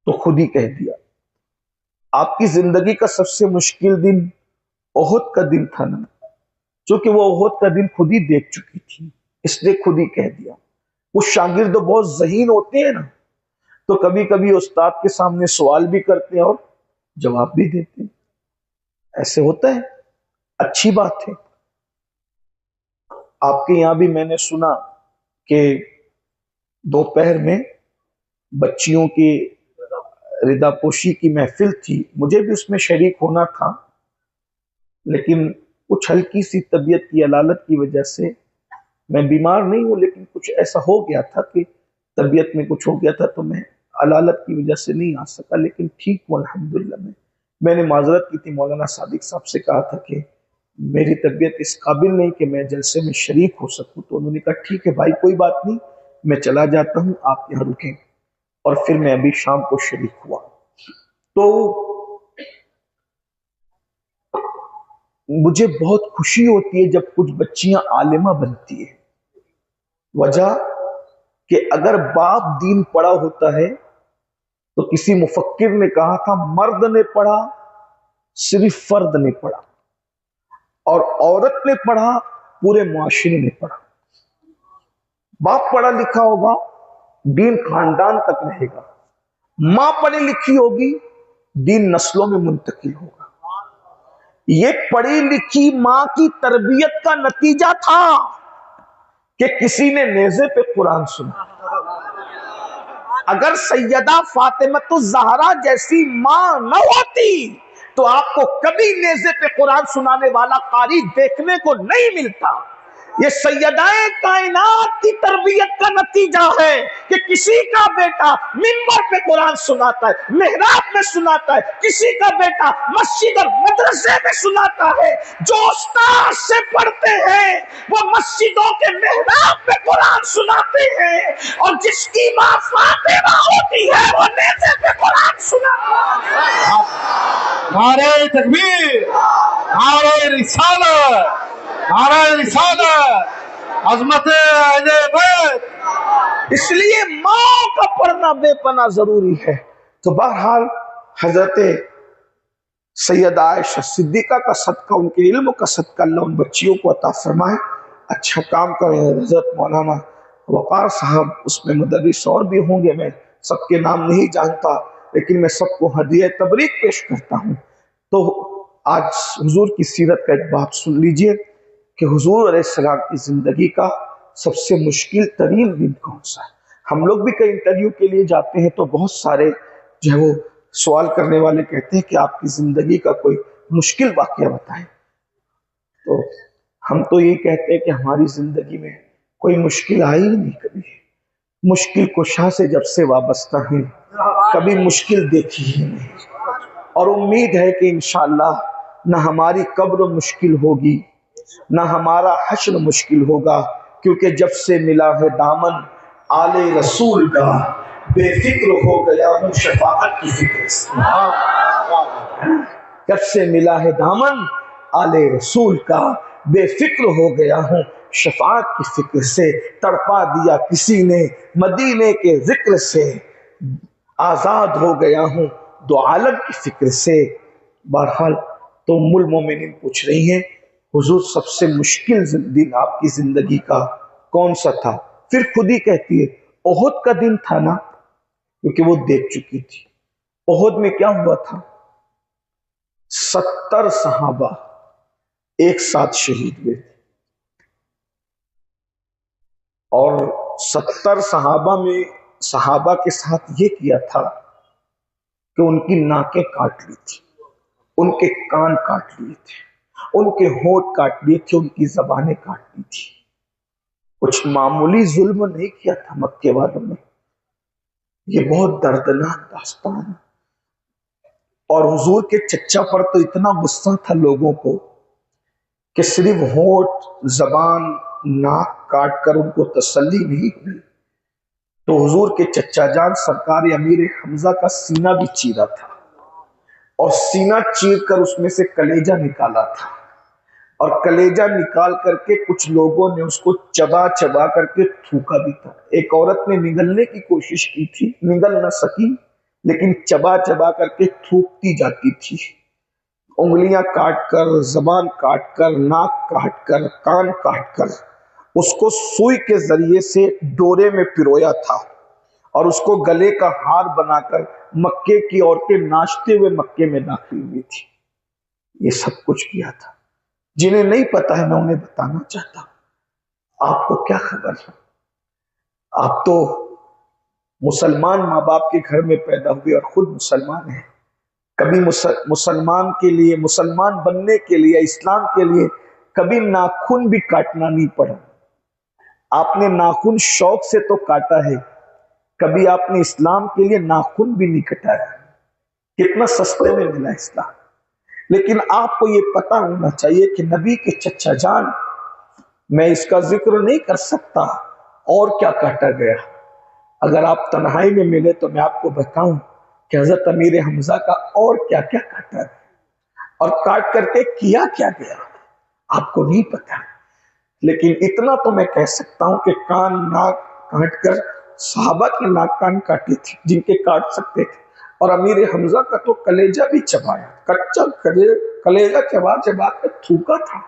تو خود ہی کہہ دیا آپ کی زندگی کا سب سے مشکل دن احد کا دن تھا نا، چونکہ وہ احد کا دن خود ہی دیکھ چکی تھی، اس نے خود ہی کہہ دیا۔ وہ شاگرد بہت ذہین ہوتے ہیں نا، تو کبھی کبھی استاد کے سامنے سوال بھی کرتے ہیں اور جواب بھی دیتے ہیں، ایسے ہوتا ہے، اچھی بات ہے۔ آپ کے یہاں بھی میں نے سنا کہ دوپہر میں بچیوں کی ردا پوشی کی محفل تھی، مجھے بھی اس میں شریک ہونا تھا، لیکن کچھ ہلکی سی طبیعت کی علالت کی وجہ سے، میں بیمار نہیں ہوں لیکن کچھ ایسا ہو گیا تھا کہ طبیعت میں کچھ ہو گیا تھا، تو میں علالت کی وجہ سے نہیں آ سکا، لیکن ٹھیک ہوں الحمدللہ۔ میں نے معذرت کی تھی، مولانا صادق صاحب سے کہا تھا کہ میری طبیعت اس قابل نہیں کہ میں جلسے میں شریک ہو سکوں، تو انہوں نے کہا ٹھیک ہے بھائی کوئی بات نہیں، میں چلا جاتا ہوں، آپ یہاں رکیں، اور پھر میں ابھی شام کو شریک ہوا۔ تو مجھے بہت خوشی ہوتی ہے جب کچھ بچیاں عالمہ بنتی ہیں، وجہ کہ اگر باپ دین پڑھا ہوتا ہے تو کسی مفکر نے کہا تھا مرد نے پڑھا صرف فرد نے پڑھا، اور عورت نے پڑھا پورے معاشرے نے پڑھا۔ باپ پڑھا لکھا ہوگا دین خاندان تک رہے گا، ماں پڑھی لکھی ہوگی دین نسلوں میں منتقل ہوگا۔ یہ پڑھی لکھی ماں کی تربیت کا نتیجہ تھا کہ کسی نے نیزے پہ قرآن سنا۔ اگر سیدہ فاطمۃ الزہرا جیسی ماں نہ ہوتی تو آپ کو کبھی نیزے پہ قرآن سنانے والا قاری دیکھنے کو نہیں ملتا۔ یہ سیدہ کائنات کی تربیت کا نتیجہ ہے کہ کسی کا بیٹا منبر پہ قرآن سناتا ہے، محراب میں سناتا ہے، کسی کا بیٹا مسجد اور مدرسے میں سناتا ہے۔ جو استاد سے پڑھتے ہیں وہ مسجدوں کے محراب میں قرآن سناتے ہیں، اور جس کی ماں فاطمہ ہوتی ہے وہ نیزے پہ قرآن سناتا ہے۔ نعرہ تکبیر، نعرہ رسالت، نعرہ رسالت، عظمت اہل بیت۔ اس لیے ماں کا پڑھنا بے پناہ ضروری ہے۔ تو بہرحال حضرت سیدہ عائشہ صدیقہ کا صدقہ، ان کے علم کا صدقہ اللہ ان بچیوں کو عطا فرمائے، اچھا کام کریں۔ حضرت مولانا وقار صاحب، اس میں مدرس اور بھی ہوں گے، میں سب کے نام نہیں جانتا، لیکن میں سب کو ہدیہ تبریک پیش کرتا ہوں۔ تو آج حضور کی سیرت کا ایک باب سن لیجئے کہ حضور علیہ السلام کی زندگی کا سب سے مشکل ترین دن کون سا ہے۔ ہم لوگ بھی کئی انٹرویو کے لیے جاتے ہیں تو بہت سارے جو ہے وہ سوال کرنے والے کہتے ہیں کہ آپ کی زندگی کا کوئی مشکل واقعہ بتائیں، تو ہم تو یہ کہتے ہیں کہ ہماری زندگی میں کوئی مشکل آئی ہی نہیں کبھی، مشکل کشا سے جب سے وابستہ ہیں کبھی مشکل دیکھی ہی نہیں، اور امید ہے کہ انشاءاللہ نہ ہماری قبر مشکل ہوگی نہ ہمارا حشر مشکل ہوگا، کیونکہ جب سے ملا ہے دامن آل رسول کا بے فکر ہو گیا ہوں شفاعت کی فکر سے۔ جب سے ملا ہے دامن آل رسول کا بے فکر ہو گیا ہوں شفاعت کی فکر سے، تڑپا دیا کسی نے مدینے کے ذکر سے، آزاد ہو گیا ہوں دو عالم کی فکر سے۔ بہرحال تو ام المومنین پوچھ رہی ہیں حضور سب سے مشکل دن آپ کی زندگی کا کون سا تھا؟ پھر خود ہی کہتی ہے احد کا دن تھا نا، کیونکہ وہ دیکھ چکی تھی۔ احد میں کیا ہوا تھا؟ 70 صحابہ ایک ساتھ شہید ہوئے تھے، اور 70 صحابہ میں صحابہ کے ساتھ یہ کیا تھا کہ ان کی ناکیں کاٹ لی تھی، ان کے کان کاٹ لیے تھے، ان کے ہونٹ کاٹ لیے تھے، ان کی زبانیں کاٹ لی تھی۔ کچھ معمولی ظلم نہیں کیا تھا مکے والوں نے، یہ بہت دردناک داستان ہے۔ اور حضور کے چچا پر تو اتنا غصہ تھا لوگوں کو کہ صرف ہونٹ زبان ناک کاٹ کر ان کو تسلی نہیں ہوئی تو حضور کے چچا جان سرکار امیر حمزہ کا سینہ بھی چیرا تھا اور سینہ چیر کر اس میں سے کلیجہ نکالا تھا اور کلیجہ نکال کر کے کچھ لوگوں نے اس کو چبا چبا کر کے تھوکا بھی تھا. ایک عورت نے نگلنے کی کوشش کی تھی، نگل نہ سکی، لیکن چبا چبا کر کے تھوکتی جاتی تھی، انگلیاں کاٹ کر، زبان کاٹ کر، ناک کاٹ کر، کان کاٹ کر اس کو سوئی کے ذریعے سے ڈورے میں پرویا تھا اور اس کو گلے کا ہار بنا کر مکے کی عورتیں ناچتے ہوئے مکے میں داخل ہوئی تھی. یہ سب کچھ کیا تھا. جنہیں نہیں پتا ہے میں انہیں بتانا چاہتا ہوں. آپ کو کیا خبر ہے؟ آپ تو مسلمان ماں باپ کے گھر میں پیدا ہوئے اور خود مسلمان ہیں. کبھی مسلمان کے لیے، مسلمان بننے کے لیے، اسلام کے لیے کبھی ناخن بھی کاٹنا نہیں پڑا. آپ نے ناخن شوق سے تو کاٹا ہے، کبھی آپ نے اسلام کے لیے ناخن بھی نہیں کٹایا. کتنا سستے میں ملا اسلام. لیکن آپ کو یہ پتا ہونا چاہیے کہ نبی کے چچا جان، میں اس کا ذکر نہیں کر سکتا اور کیا کاٹا گیا. اگر آپ تنہائی میں ملے تو میں آپ کو بتاؤں کہ حضرت امیر حمزہ کا اور کیا کیا کاٹا گیا اور کاٹ کر کے کیا کیا گیا آپ کو نہیں پتا. لیکن اتنا تو میں کہہ سکتا ہوں کہ کان ناک کاٹ کر صحابہ کے ناک کان کاٹے تھے جن کے کاٹ سکتے تھے، اور امیر حمزہ کا تو کلیجہ بھی چبایا، کچا کلیجہ چبا چبا کے تھوکا تھا.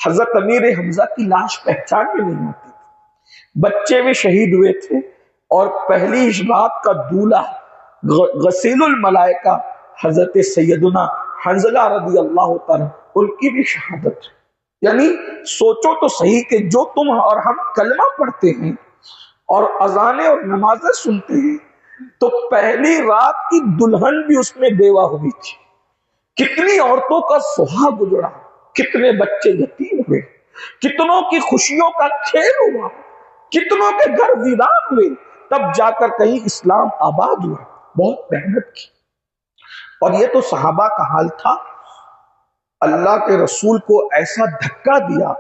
حضرت امیر حمزہ کی لاش پہچان میں نہیں آتی تھی. بچے بھی شہید ہوئے تھے اور پہلی رات کا دولہا غسیل الملائکہ حضرت سیدنا حنظلہ رضی اللہ تعالیٰ ان کی بھی شہادت ہے. یعنی سوچو تو صحیح کہ جو تم اور ہم کلمہ پڑھتے ہیں اور اذانیں اور نمازیں سنتے ہیں تو پہلی رات کی دلہن بھی اس میں بیوہ ہوئی تھی. کتنی عورتوں کا سہاگ گزرا، کتنے بچے یتیم ہوئے، کتنوں کی خوشیوں کا کھیل ہوا، کتنوں کے گھر ویران ہوئے، تب جا کر کہیں اسلام آباد ہوا. بہت محنت کی. اور یہ تو صحابہ کا حال تھا. اللہ کے رسول کو ایسا دھکا دیا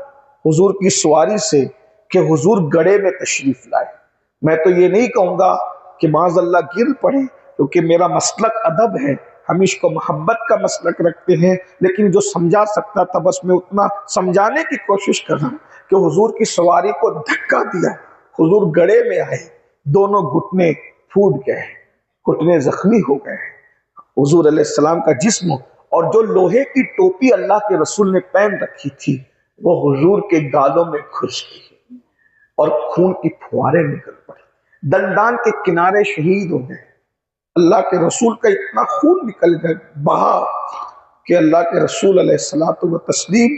حضور کی سواری سے کہ حضور گڑھے میں تشریف لائے. میں تو یہ نہیں کہوں گا کہ معاذ اللہ گر پڑے، کیونکہ میرا مسلک ادب ہے، ہم عشق و محبت کا مسلک رکھتے ہیں، لیکن جو سمجھا سکتا تھا بس میں اتنا سمجھانے کی کوشش کر رہا ہوں کہ حضور کی سواری کو دھکا دیا. حضور گڑھے میں آئے، دونوں گھٹنے پھوٹ گئے، گھٹنے زخمی ہو گئے. حضور علیہ السلام کا جسم اور جو لوہے کی ٹوپی اللہ کے رسول نے پہن رکھی تھی وہ حضور کے گالوں میں گھس گئی اور خون کی پھواریں نکل پڑی. دندان کے کنارے شہید ہو گئے. اللہ کے رسول کا اتنا خون نکل گیا بہا کہ اللہ کے رسول علیہ الصلوۃ والتسلیم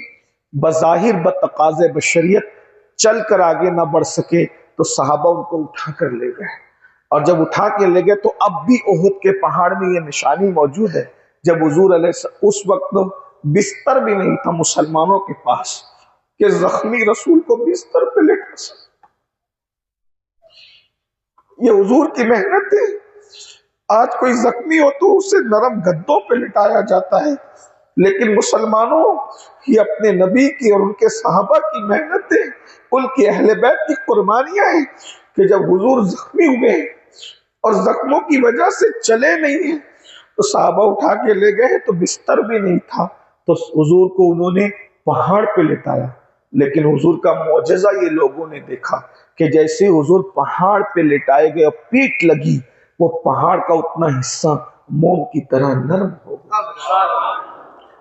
بظاہر بتقاضے بشریت چل کر آگے نہ بڑھ سکے تو صحابہ ان کو اٹھا کر لے گئے. اور جب اٹھا کے لے گئے تو اب بھی احد کے پہاڑ میں یہ نشانی موجود ہے. جب حضور علیہ السلام اس وقت بستر بھی نہیں تھا مسلمانوں کے پاس کہ زخمی رسول کو بستر پہ لٹا سکے. یہ حضور کی محنت ہے. آج کوئی زخمی ہو تو اسے نرم گدوں پہ لٹایا جاتا ہے، لیکن مسلمانوں یہ اپنے نبی کی اور ان کے صحابہ کی محنت ہے، ان کی اہل بیت کی قربانیاں ہیں کہ جب حضور زخمی ہوئے اور زخموں کی وجہ سے چلے نہیں ہیں تو صحابہ اٹھا کے لے گئے تو بستر بھی نہیں تھا تو حضور کو انہوں نے پہاڑ پہ لٹایا. لیکن حضور کا معجزہ یہ لوگوں نے دیکھا کہ جیسے حضور پہاڑ پہ لٹائے گئے اور پیٹ لگی وہ پہاڑ کا اتنا حصہ موم کی طرح نرم ہو گیا.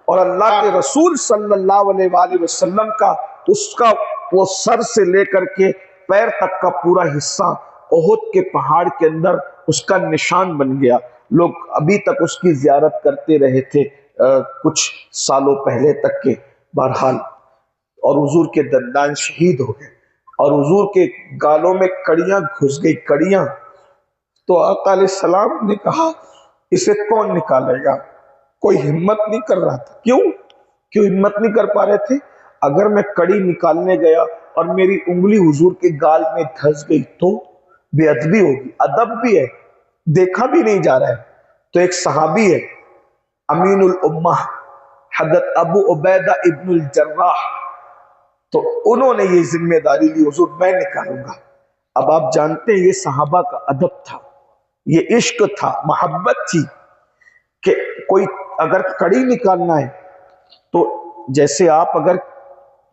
اور اللہ کے رسول صلی اللہ علیہ وآلہ وسلم کا اس کا وہ سر سے لے کر کے پیر تک کا پورا حصہ احد کے پہاڑ کے اندر اس کا نشان بن گیا. لوگ ابھی تک اس کی زیارت کرتے رہے تھے کچھ سالوں پہلے تک کے. بہرحال اور حضور کے دندان شہید ہو گئے اور حضور کے گالوں میں کڑیاں گھس گئی. کڑیاں تو آقا علیہ السلام نے کہا اسے کون نکالے گا؟ کوئی ہمت نہیں کر رہا تھا. کیوں ہمت نہیں کر پا رہے تھے؟ اگر میں کڑی نکالنے گیا اور میری انگلی حضور کے گال میں دھس گئی تو بے ادبی ہوگی. ادب بھی ہے، دیکھا بھی نہیں جا رہا ہے. تو ایک صحابی ہے امین الامہ حضرت ابو عبیدہ ابن الجراح، تو انہوں نے یہ ذمہ داری لی، حضور میں نکالوں گا۔ اب آپ جانتے ہیں یہ صحابہ کا ادب تھا، یہ عشق تھا، محبت تھی کہ کوئی اگر کڑی نکالنا ہے تو جیسے آپ اگر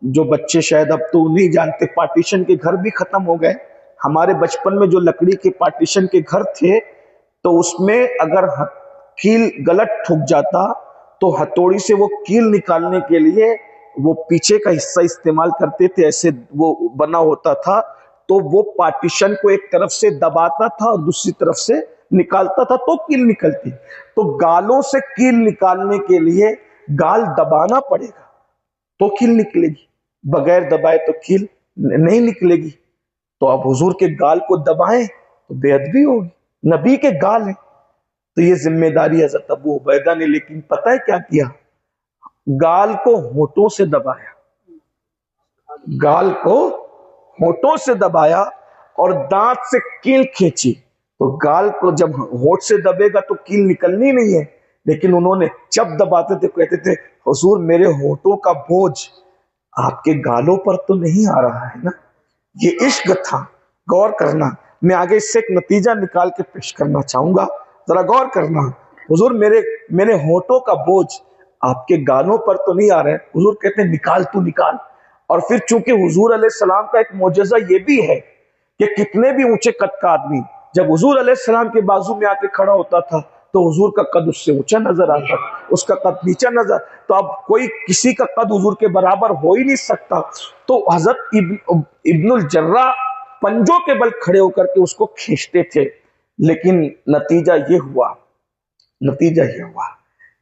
جو بچے شاید اب تو نہیں جانتے، پارٹیشن کے گھر بھی ختم ہو گئے، ہمارے بچپن میں جو لکڑی کے پارٹیشن کے گھر تھے تو اس میں اگر کیل غلط ٹھک جاتا تو ہتھوڑی سے وہ کیل نکالنے کے لیے وہ پیچھے کا حصہ استعمال کرتے تھے، ایسے وہ بنا ہوتا تھا، تو وہ پارٹیشن کو ایک طرف سے دباتا تھا اور دوسری طرف سے نکالتا تھا تو کیل نکلتی۔ تو گالوں سے کیل نکالنے کے لیے گال دبانا پڑے گا تو کیل نکلے گی، بغیر دبائے تو کیل نہیں نکلے گی۔ تو اب حضور کے گال کو دبائیں تو بے ادبی ہوگی، نبی کے گال ہیں، تو یہ ذمہ داری حضرت ابو عبیدہ نے، لیکن پتہ ہے کیا کیا؟ گال کو ہونٹوں سے دبایا، گال کو ہونٹوں سے دبایا اور دانت سے کیل کھینچی۔ تو گال کو جب ہونٹ سے دبے گا تو کیل نکلنی نہیں ہے، لیکن انہوں نے جب دباتے تھے کہتے تھے حضور میرے ہونٹوں کا بوجھ آپ کے گالوں پر تو نہیں آ رہا ہے نا۔ یہ عشق تھا، غور کرنا۔ میں آگے اس سے ایک نتیجہ نکال کے پیش کرنا چاہوں گا، ذرا غور کرنا۔ حضور میرے ہونٹوں کا بوجھ آپ کے گالوں پر تو نہیں آ رہا ہے، حضور کہتے ہیں نکال تو نکال۔ اور پھر چونکہ حضور علیہ السلام کا ایک معجزہ یہ بھی ہے کہ کتنے بھی اونچے قد کا آدمی جب حضور علیہ السلام کے بازو میں آ کے کھڑا ہوتا تھا تو حضور کا قد اس سے اونچا نظر آتا تھا، اس کا قد نیچا نظر، تو اب کوئی کسی کا قد حضور کے برابر ہو ہی نہیں سکتا۔ تو حضرت ابن الجراح پنجوں کے بل کھڑے ہو کر کے اس کو کھینچتے تھے، لیکن نتیجہ یہ ہوا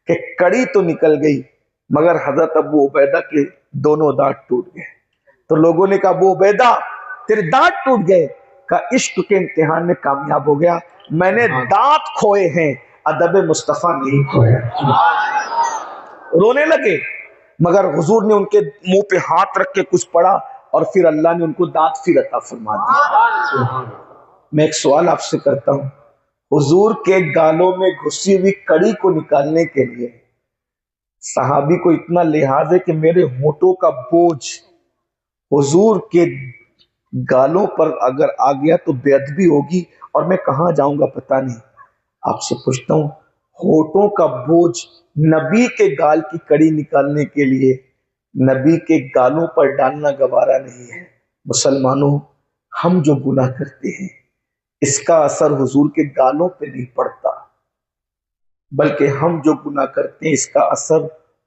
کہ کڑی تو نکل گئی مگر حضرت ابو عبیدہ کے دونوں دانت ٹوٹ گئے۔ تو لوگوں نے کہا ابو عبیدہ تیرے دانت ٹوٹ گئے، کہا عشق کے امتحان میں کامیاب ہو گیا، میں نے دانت کھوئے ہیں ادب مصطفیٰ نہیں کھویا۔ رونے لگے، مگر حضور نے ان کے منہ پہ ہاتھ رکھ کے کچھ پڑھا اور پھر اللہ نے ان کو دانت پھر عطا فرما دیا۔ میں ایک سوال آپ سے کرتا ہوں، حضور کے گالوں میں گھسی ہوئی کڑی کو نکالنے کے لیے صحابی کو اتنا لحاظ ہے کہ میرے ہونٹوں کا بوجھ حضور کے گالوں پر اگر آ گیا تو بے ادبی ہوگی اور میں کہاں جاؤں گا پتہ نہیں۔ آپ سے پوچھتا ہوں، ہونٹوں کا بوجھ نبی کے گال کی کڑی نکالنے کے لیے نبی کے گالوں پر ڈالنا گوارا نہیں ہے۔ مسلمانوں، ہم جو گناہ کرتے ہیں اس کا اثر حضور کے گالوں پہ نہیں پڑتا، بلکہ ہم جو گناہ کرتے ہیں اس کا اثر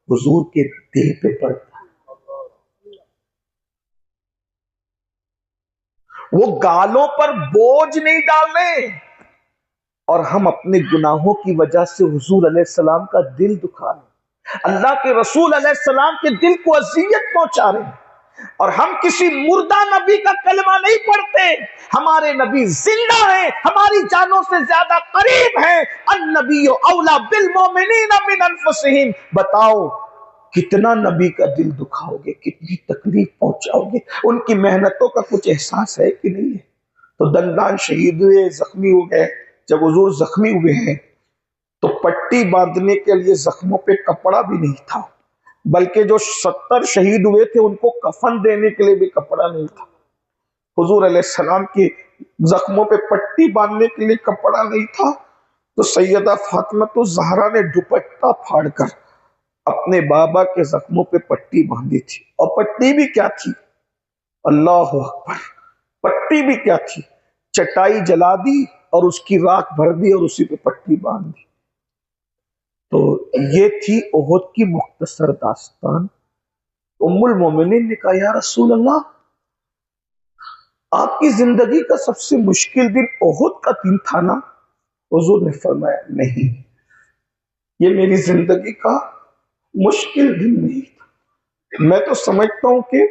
حضور کے دل پہ پڑتا ہے۔ وہ گالوں پر بوجھ نہیں ڈالنے اور ہم اپنے گناہوں کی وجہ سے حضور علیہ السلام کا دل دکھا رہے ہیں، اللہ کے رسول علیہ السلام کے دل کو اذیت پہنچا رہے ہیں، اور ہم کسی مردہ نبی کا کلمہ نہیں پڑھتے، ہمارے نبی زندہ ہیں، ہماری جانوں سے زیادہ قریب ہیں۔ النبی اولا بالمؤمنین من انفسہم۔ بتاؤ کتنا نبی کا دل دکھاؤ گے، کتنی تکلیف پہنچاؤ گے، ان کی محنتوں کا کچھ احساس ہے کہ نہیں ہے؟ تو دندان شہید ہوئے، زخمی ہو گئے۔ جب حضور زخمی ہوئے ہیں تو پٹی باندھنے کے لیے زخموں پہ کپڑا بھی نہیں تھا، بلکہ جو 70 شہید ہوئے تھے ان کو کفن دینے کے لیے بھی کپڑا نہیں تھا۔ حضور علیہ السلام کی زخموں پہ پٹی باندھنے کے لیے کپڑا نہیں تھا، تو سیدہ فاطمہ الزہرا نے دوپٹہ پھاڑ کر اپنے بابا کے زخموں پہ پٹی باندھی تھی۔ اور پٹی بھی کیا تھی؟ اللہ اکبر، پٹی بھی کیا تھی؟ چٹائی جلا دی اور اس کی راکھ بھر دی اور اسی پہ پٹی باندھ دی۔ تو یہ تھی احد کی مختصر داستان۔ ام المومنین نے کہا یا رسول اللہ، آپ کی زندگی کا سب سے مشکل دن احد کا دن تھا نا؟ حضور نے فرمایا نہیں، یہ میری زندگی کا مشکل دن نہیں تھا، میں تو سمجھتا ہوں کہ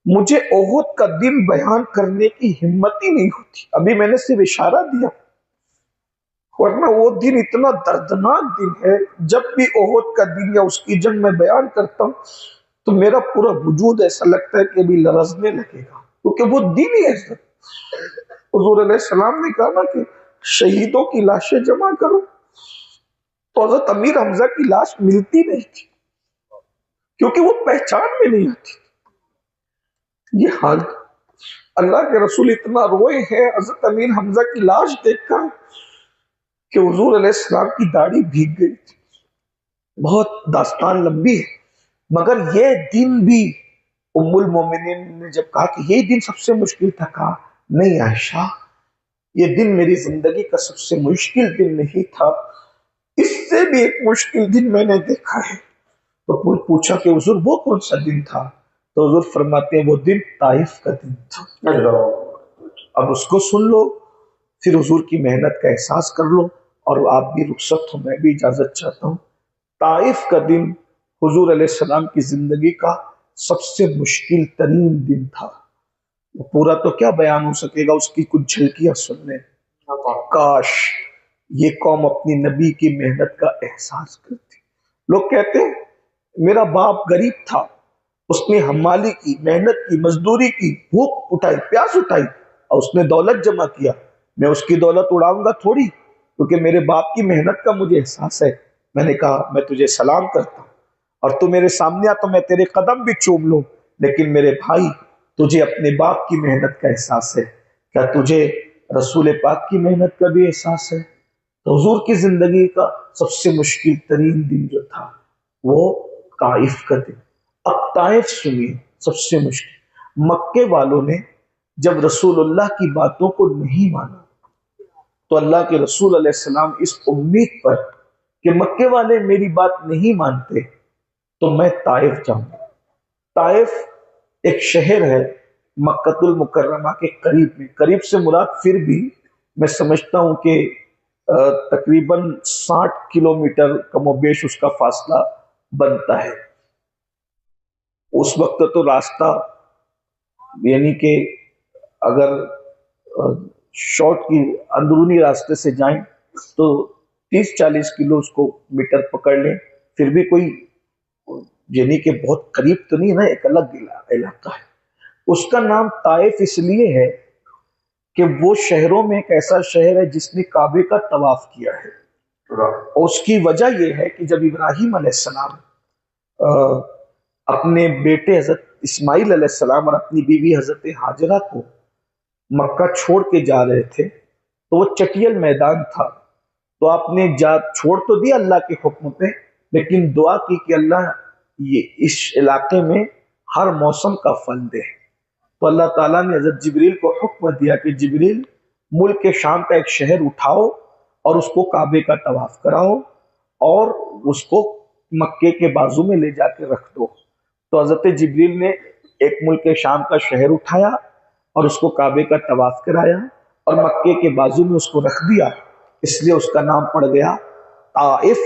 مجھے احد کا دن بیان کرنے کی ہمت ہی نہیں ہوتی، ابھی میں نے صرف اشارہ دیا، ورنہ وہ دن اتنا دردناک دن ہے۔ جب بھی احد کا دن یا اس کی جنگ میں بیان کرتا ہوں تو میرا پورا وجود ایسا لگتا ہے کہ ابھی لرزنے لگے گا، کیونکہ وہ دن ہی ایسا۔ حضور علیہ السلام نے کہا نا کہ شہیدوں کی لاشیں جمع کرو، تو حضرت امیر حمزہ کی لاش ملتی نہیں تھی کیونکہ وہ پہچان میں نہیں آتی تھی۔ یہ حال اللہ کے رسول اتنا روئے ہیں حضرت امیر حمزہ کی لاش دیکھ کر کہ حضور علیہ السلام کی داڑھی بھیگ گئی تھی۔ بہت داستان لمبی ہے، مگر یہ دن بھی ام المومنین نے جب کہا کہ یہ دن سب سے مشکل تھا، کہا نہیں عائشہ، یہ دن میری زندگی کا سب سے مشکل دن نہیں تھا، اس سے بھی ایک مشکل دن میں نے دیکھا ہے۔ تو پوچھا کہ حضور وہ کون سا دن تھا؟ تو حضور فرماتے ہیں وہ دن طائف کا دن تھا۔ اب اس کو سن لو، پھر حضور کی محنت کا احساس کر لو، اور آپ بھی رخصت ہو، میں بھی اجازت چاہتا ہوں۔ طائف کا دن حضور علیہ السلام کی زندگی کا سب سے مشکل ترین دن تھا۔ پورا تو کیا بیان ہو سکے گا، اس کی کچھ جھلکیاں سن لیں۔ کاش یہ قوم اپنی نبی کی محنت کا احساس کرتی۔ لوگ کہتے ہیں میرا باپ غریب تھا، اس نے حمالی کی، محنت کی، مزدوری کی، بھوک اٹھائی، پیاس اٹھائی، اور اس نے دولت جمع کیا، میں اس کی دولت اڑاؤں گا تھوڑی، کیونکہ میرے باپ کی محنت کا مجھے احساس ہے۔ میں نے کہا میں تجھے سلام کرتا ہوں، اور تو میرے سامنے آ تو میں تیرے قدم بھی چوم لوں، لیکن میرے بھائی تجھے اپنے باپ کی محنت کا احساس ہے، کیا تجھے رسول پاک کی محنت کا بھی احساس ہے؟ تو حضور کی زندگی کا سب سے مشکل ترین دن جو تھا وہ طائف کا دن۔ اب طائف سنیے، سب سے مشکل، مکے والوں نے جب رسول اللہ کی باتوں کو نہیں مانا تو اللہ کے رسول علیہ السلام اس امید پر کہ مکے والے میری بات نہیں مانتے تو میں طائف جاؤں گا۔ طائف ایک شہر ہے مکہ المکرمہ کے قریب میں، قریب سے مراد پھر بھی میں سمجھتا ہوں کہ تقریباً 60 کلومیٹر کم و بیش اس کا فاصلہ بنتا ہے۔ اس وقت تو راستہ یعنی کہ اگر شارٹ کی اندرونی راستے سے جائیں تو 30-40 کلو اس کو میٹر پکڑ لیں، پھر بھی کوئی یعنی کہ بہت قریب تو نہیں نا، ایک الگ علاقہ ہے۔ اس کا نام طائف اس لیے ہے کہ وہ شہروں میں ایک ایسا شہر ہے جس نے کعبے کا طواف کیا ہے، اور اس کی وجہ یہ ہے کہ جب ابراہیم علیہ السلام اپنے بیٹے حضرت اسماعیل علیہ السلام اور اپنی بیوی حضرت ہاجرہ کو مکہ چھوڑ کے جا رہے تھے تو وہ چٹیل میدان تھا، تو آپ نے چھوڑ تو دیا اللہ کے حکم پہ، لیکن دعا کی کہ اللہ یہ اس علاقے میں ہر موسم کا پھل دے۔ تو اللہ تعالیٰ نے حضرت جبریل کو حکم دیا کہ جبریل ملک کے شام کا ایک شہر اٹھاؤ اور اس کو کعبے کا طواف کراؤ اور اس کو مکے کے بازو میں لے جا کے رکھ دو۔ تو حضرت جبریل نے ایک ملک کے شام کا شہر اٹھایا اور اس کو کعبے کا طواف کرایا اور مکے کے بازو میں اس کو رکھ دیا، اس لیے اس کا نام پڑ گیا طائف،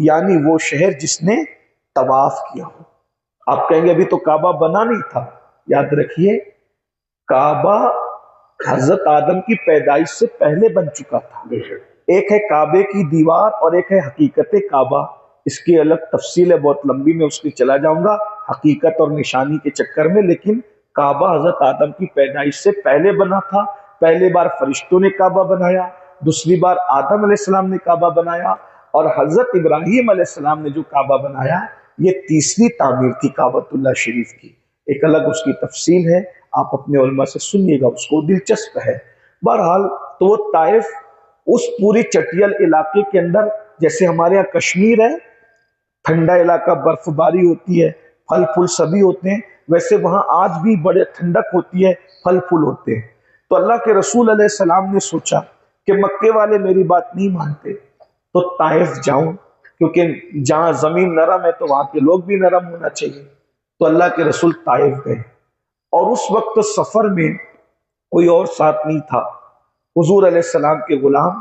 یعنی وہ شہر جس نے طواف کیا ہو۔ آپ کہیں گے ابھی تو کعبہ بنا نہیں تھا، یاد رکھیے کعبہ حضرت آدم کی پیدائش سے پہلے بن چکا تھا۔ ایک ہے کعبے کی دیوار اور ایک ہے حقیقت کعبہ، اس کی الگ تفصیل ہے بہت لمبی، میں اس کی چلا جاؤں گا حقیقت اور نشانی کے چکر میں، لیکن کعبہ حضرت آدم کی پیدائش سے پہلے بنا تھا۔ پہلے بار فرشتوں نے کعبہ بنایا، دوسری بار آدم علیہ السلام نے کعبہ بنایا، اور حضرت ابراہیم علیہ السلام نے جو کعبہ بنایا یہ تیسری تعمیر تھی کعبۃ اللہ شریف کی، ایک الگ اس کی تفصیل ہے، آپ اپنے علماء سے سنیے گا، اس کو دلچسپ ہے۔ بہرحال تو وہ طائف اس پوری چٹیل علاقے کے اندر، جیسے ہمارے یہاں کشمیر ہے ٹھنڈا علاقہ، برف باری ہوتی ہے، پھل پھول سبھی ہوتے ہیں، ویسے وہاں آج بھی بڑے ٹھنڈک ہوتی ہے، پھل پھول ہوتے ہیں۔ تو اللہ کے رسول علیہ السلام نے سوچا کہ مکے والے میری بات نہیں مانتے تو طائف جاؤں، کیونکہ جہاں زمین نرم ہے تو وہاں کے لوگ بھی نرم ہونا چاہیے۔ تو اللہ کے رسول طائف گئے، اور اس وقت سفر میں کوئی اور ساتھ نہیں تھا، حضور علیہ السلام کے غلام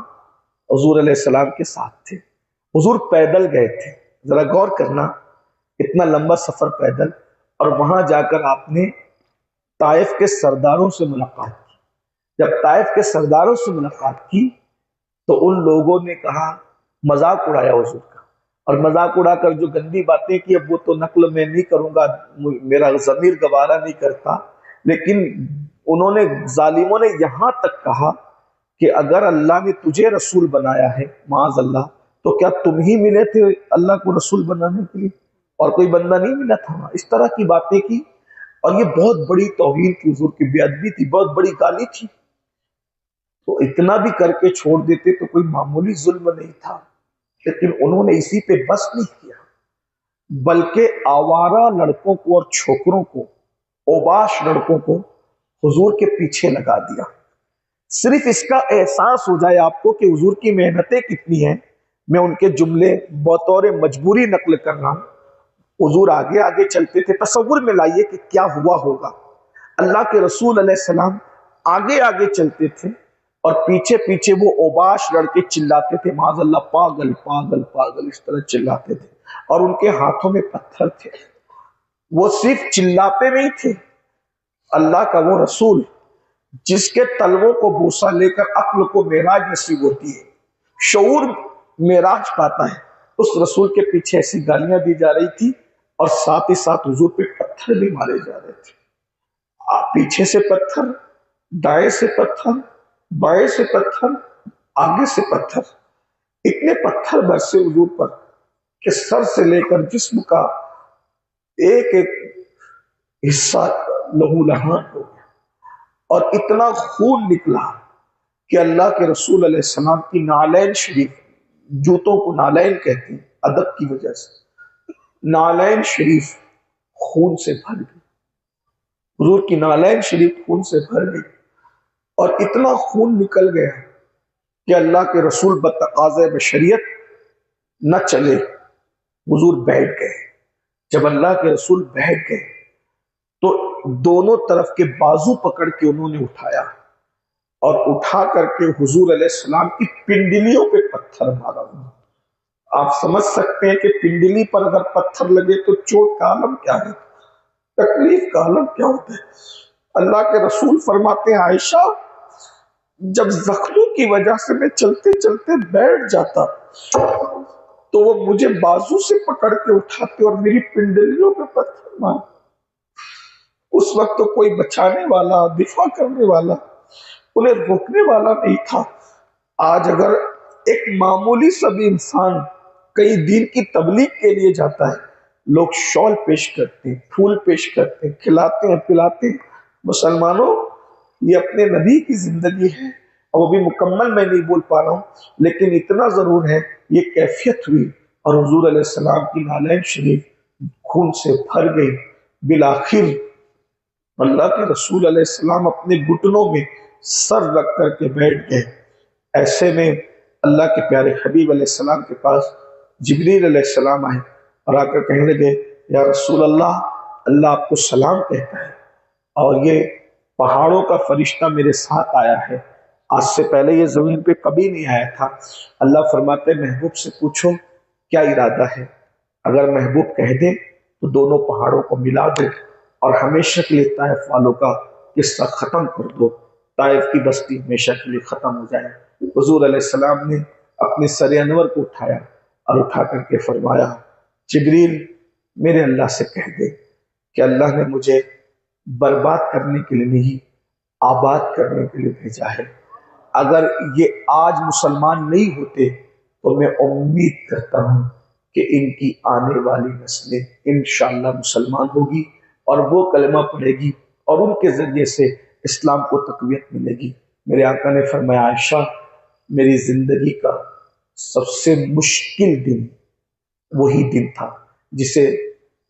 حضور علیہ السلام کے ساتھ تھے۔ حضور پیدل گئے تھے، ذرا غور کرنا، اتنا لمبا سفر پیدل، اور وہاں جا کر آپ نے طائف کے سرداروں سے ملاقات کی۔ جب طائف کے سرداروں سے ملاقات کی تو ان لوگوں نے کہا، مذاق اڑایا حضور کا، اور مذاق اڑا کر جو گندی باتیں کی، اب وہ تو نقل میں نہیں کروں گا، میرا ضمیر گوارا نہیں کرتا، لیکن انہوں نے ظالموں نے یہاں تک کہا کہ اگر اللہ نے تجھے رسول بنایا ہے معاذ اللہ تو کیا تم ہی ملے تھے اللہ کو رسول بنانے کے لیے اور کوئی بندہ نہیں ملا تھا؟ اس طرح کی باتیں کی، اور یہ بہت بڑی توہین کی، حضور کی بے ادبی تھی، بہت بڑی گالی تھی۔ تو اتنا بھی کر کے چھوڑ دیتے تو کوئی معمولی ظلم نہیں تھا، لیکن انہوں نے اسی پہ بس نہیں کیا، بلکہ آوارہ لڑکوں کو اور چھوکروں کو، اوباش لڑکوں کو حضور کے پیچھے لگا دیا۔ صرف اس کا احساس ہو جائے آپ کو کہ حضور کی محنتیں کتنی ہیں، میں ان کے جملے بطور مجبوری نقل کر رہا ہوں۔ حضور آگے آگے چلتے تھے، تصور میں لائیے کہ کیا ہوا ہوگا۔ اللہ کے رسول علیہ السلام آگے آگے چلتے تھے اور پیچھے پیچھے وہ اوباش لڑکے چلاتے تھے، معاذ اللہ، پاگل پاگل پاگل، اس طرح چلاتے تھے، اور ان کے ہاتھوں میں پتھر تھے۔ وہ صرف چلاتے نہیں تھے، اللہ کا وہ رسول جس کے تلووں کو بوسہ لے کر عقل کو معراج نصیب ہوتی ہے، شعور معراج پاتا ہے، اس رسول کے پیچھے ایسی گالیاں دی جا رہی تھی، اور ساتھ ہی ساتھ حضور پہ پتھر بھی مارے جا رہے تھے۔ پیچھے سے پتھر، دائیں سے پتھر، بائیں سے پتھر، آگے سے پتھر، اتنے پتھر برسے حضور پر کہ سر سے لے کر جسم کا ایک ایک حصہ لہو لہان ہو گیا، اور اتنا خون نکلا کہ اللہ کے رسول علیہ السلام کی نالین شریف، جوتوں کو نالین کہتے ہیں ادب کی وجہ سے، نالین شریف خون سے بھر گئی، حضور کی نالین شریف خون سے بھر گئی، اور اتنا خون نکل گیا کہ اللہ کے رسول بتقاضۂ بشریت نہ چلے، حضور بیٹھ گئے۔ جب اللہ کے رسول بیٹھ گئے تو دونوں طرف کے بازو پکڑ کے انہوں نے اٹھایا، اور اٹھا کر کے حضور علیہ السلام کی پنڈلیوں پہ پتھر مارا۔ آپ سمجھ سکتے ہیں کہ پنڈلی پر اگر پتھر لگے تو چوٹ کا عالم کیا ہے، تکلیف کا عالم کیا ہوتا ہے۔ اللہ کے رسول فرماتے ہیں، عائشہ، جب زخموں کی وجہ سے میں چلتے چلتے بیٹھ جاتا تو وہ مجھے بازو سے پکڑ کے اٹھاتے اور میری پنڈلیوں پہ پتھر مارتے۔ اس وقت تو کوئی بچانے والا، دفاع کرنے والا، انہیں روکنے والا نہیں تھا۔ آج اگر ایک معمولی سا بھی انسان کئی دین کی تبلیغ کے لیے جاتا ہے، لوگ شال پیش کرتے ہیں، پھول پیش کرتے ہیں، کھلاتے ہیں، پلاتے ہیں۔ مسلمانوں، یہ اپنے نبی کی زندگی ہے، اور وہ بھی مکمل میں نہیں بول پا رہا ہوں، لیکن اتنا ضرور ہے یہ کیفیت ہوئی، اور حضور علیہ السلام کی نالین شریف خون سے بھر گئی۔ بالآخر اللہ کے رسول علیہ السلام اپنے گھٹنوں میں سر رکھ کر کے بیٹھ گئے۔ ایسے میں اللہ کے پیارے حبیب علیہ السلام کے پاس جبریل علیہ السلام آئے اور آ کر کہنے لگے، یا رسول اللہ، اللہ آپ کو سلام کہتا ہے، اور یہ پہاڑوں کا فرشتہ میرے ساتھ آیا ہے، آج سے پہلے یہ زمین پہ کبھی نہیں آیا تھا۔ اللہ فرماتے محبوب سے پوچھو کیا ارادہ ہے، اگر محبوب کہہ دے تو دونوں پہاڑوں کو ملا دو اور ہمیشہ کے لیے طائف والوں کا قصہ ختم کر دو، طائف کی بستی ہمیشہ کے لیے ختم ہو جائے۔ حضور علیہ السلام نے اپنے سر انور کو اٹھایا اور اٹھا کر کے فرمایا، جبریل، میرے اللہ سے کہہ دے کہ اللہ نے مجھے برباد کرنے کے لیے نہیں، آباد کرنے کے لیے بھیجا ہے۔ اگر یہ آج مسلمان نہیں ہوتے تو میں امید کرتا ہوں کہ ان کی آنے والی نسلیں انشاءاللہ مسلمان ہوگی، اور وہ کلمہ پڑھے گی، اور ان کے ذریعے سے اسلام کو تقویت ملے گی۔ میرے آقا نے فرمایا، عائشہ، میری زندگی کا سب سے مشکل دن وہی دن تھا جسے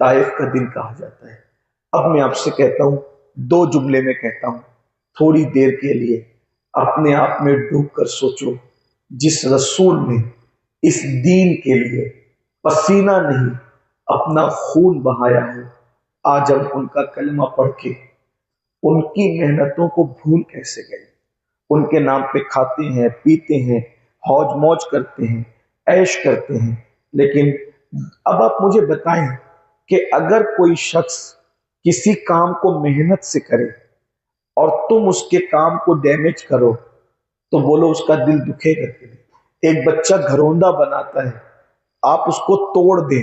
طائف کا دن کہا جاتا ہے۔ اب میں آپ سے کہتا ہوں، دو جملے میں کہتا ہوں، تھوڑی دیر کے لیے اپنے آپ میں ڈوب کر سوچو، جس رسول نے اس دین کے لیے پسینہ نہیں اپنا خون بہایا ہے، آج ہم ان کا کلمہ پڑھ کے ان کی محنتوں کو بھول کیسے گئے؟ ان کے نام پہ کھاتے ہیں، پیتے ہیں، حوج موج کرتے ہیں، عیش کرتے ہیں، لیکن اب آپ مجھے بتائیں کہ اگر کوئی شخص کسی کام کو محنت سے کرے اور تم اس کے کام کو ڈیمیج کرو تو بولو اس کا دل دکھے گا کہ نہیں؟ ایک بچہ گھروندہ بناتا ہے، آپ اس کو توڑ دیں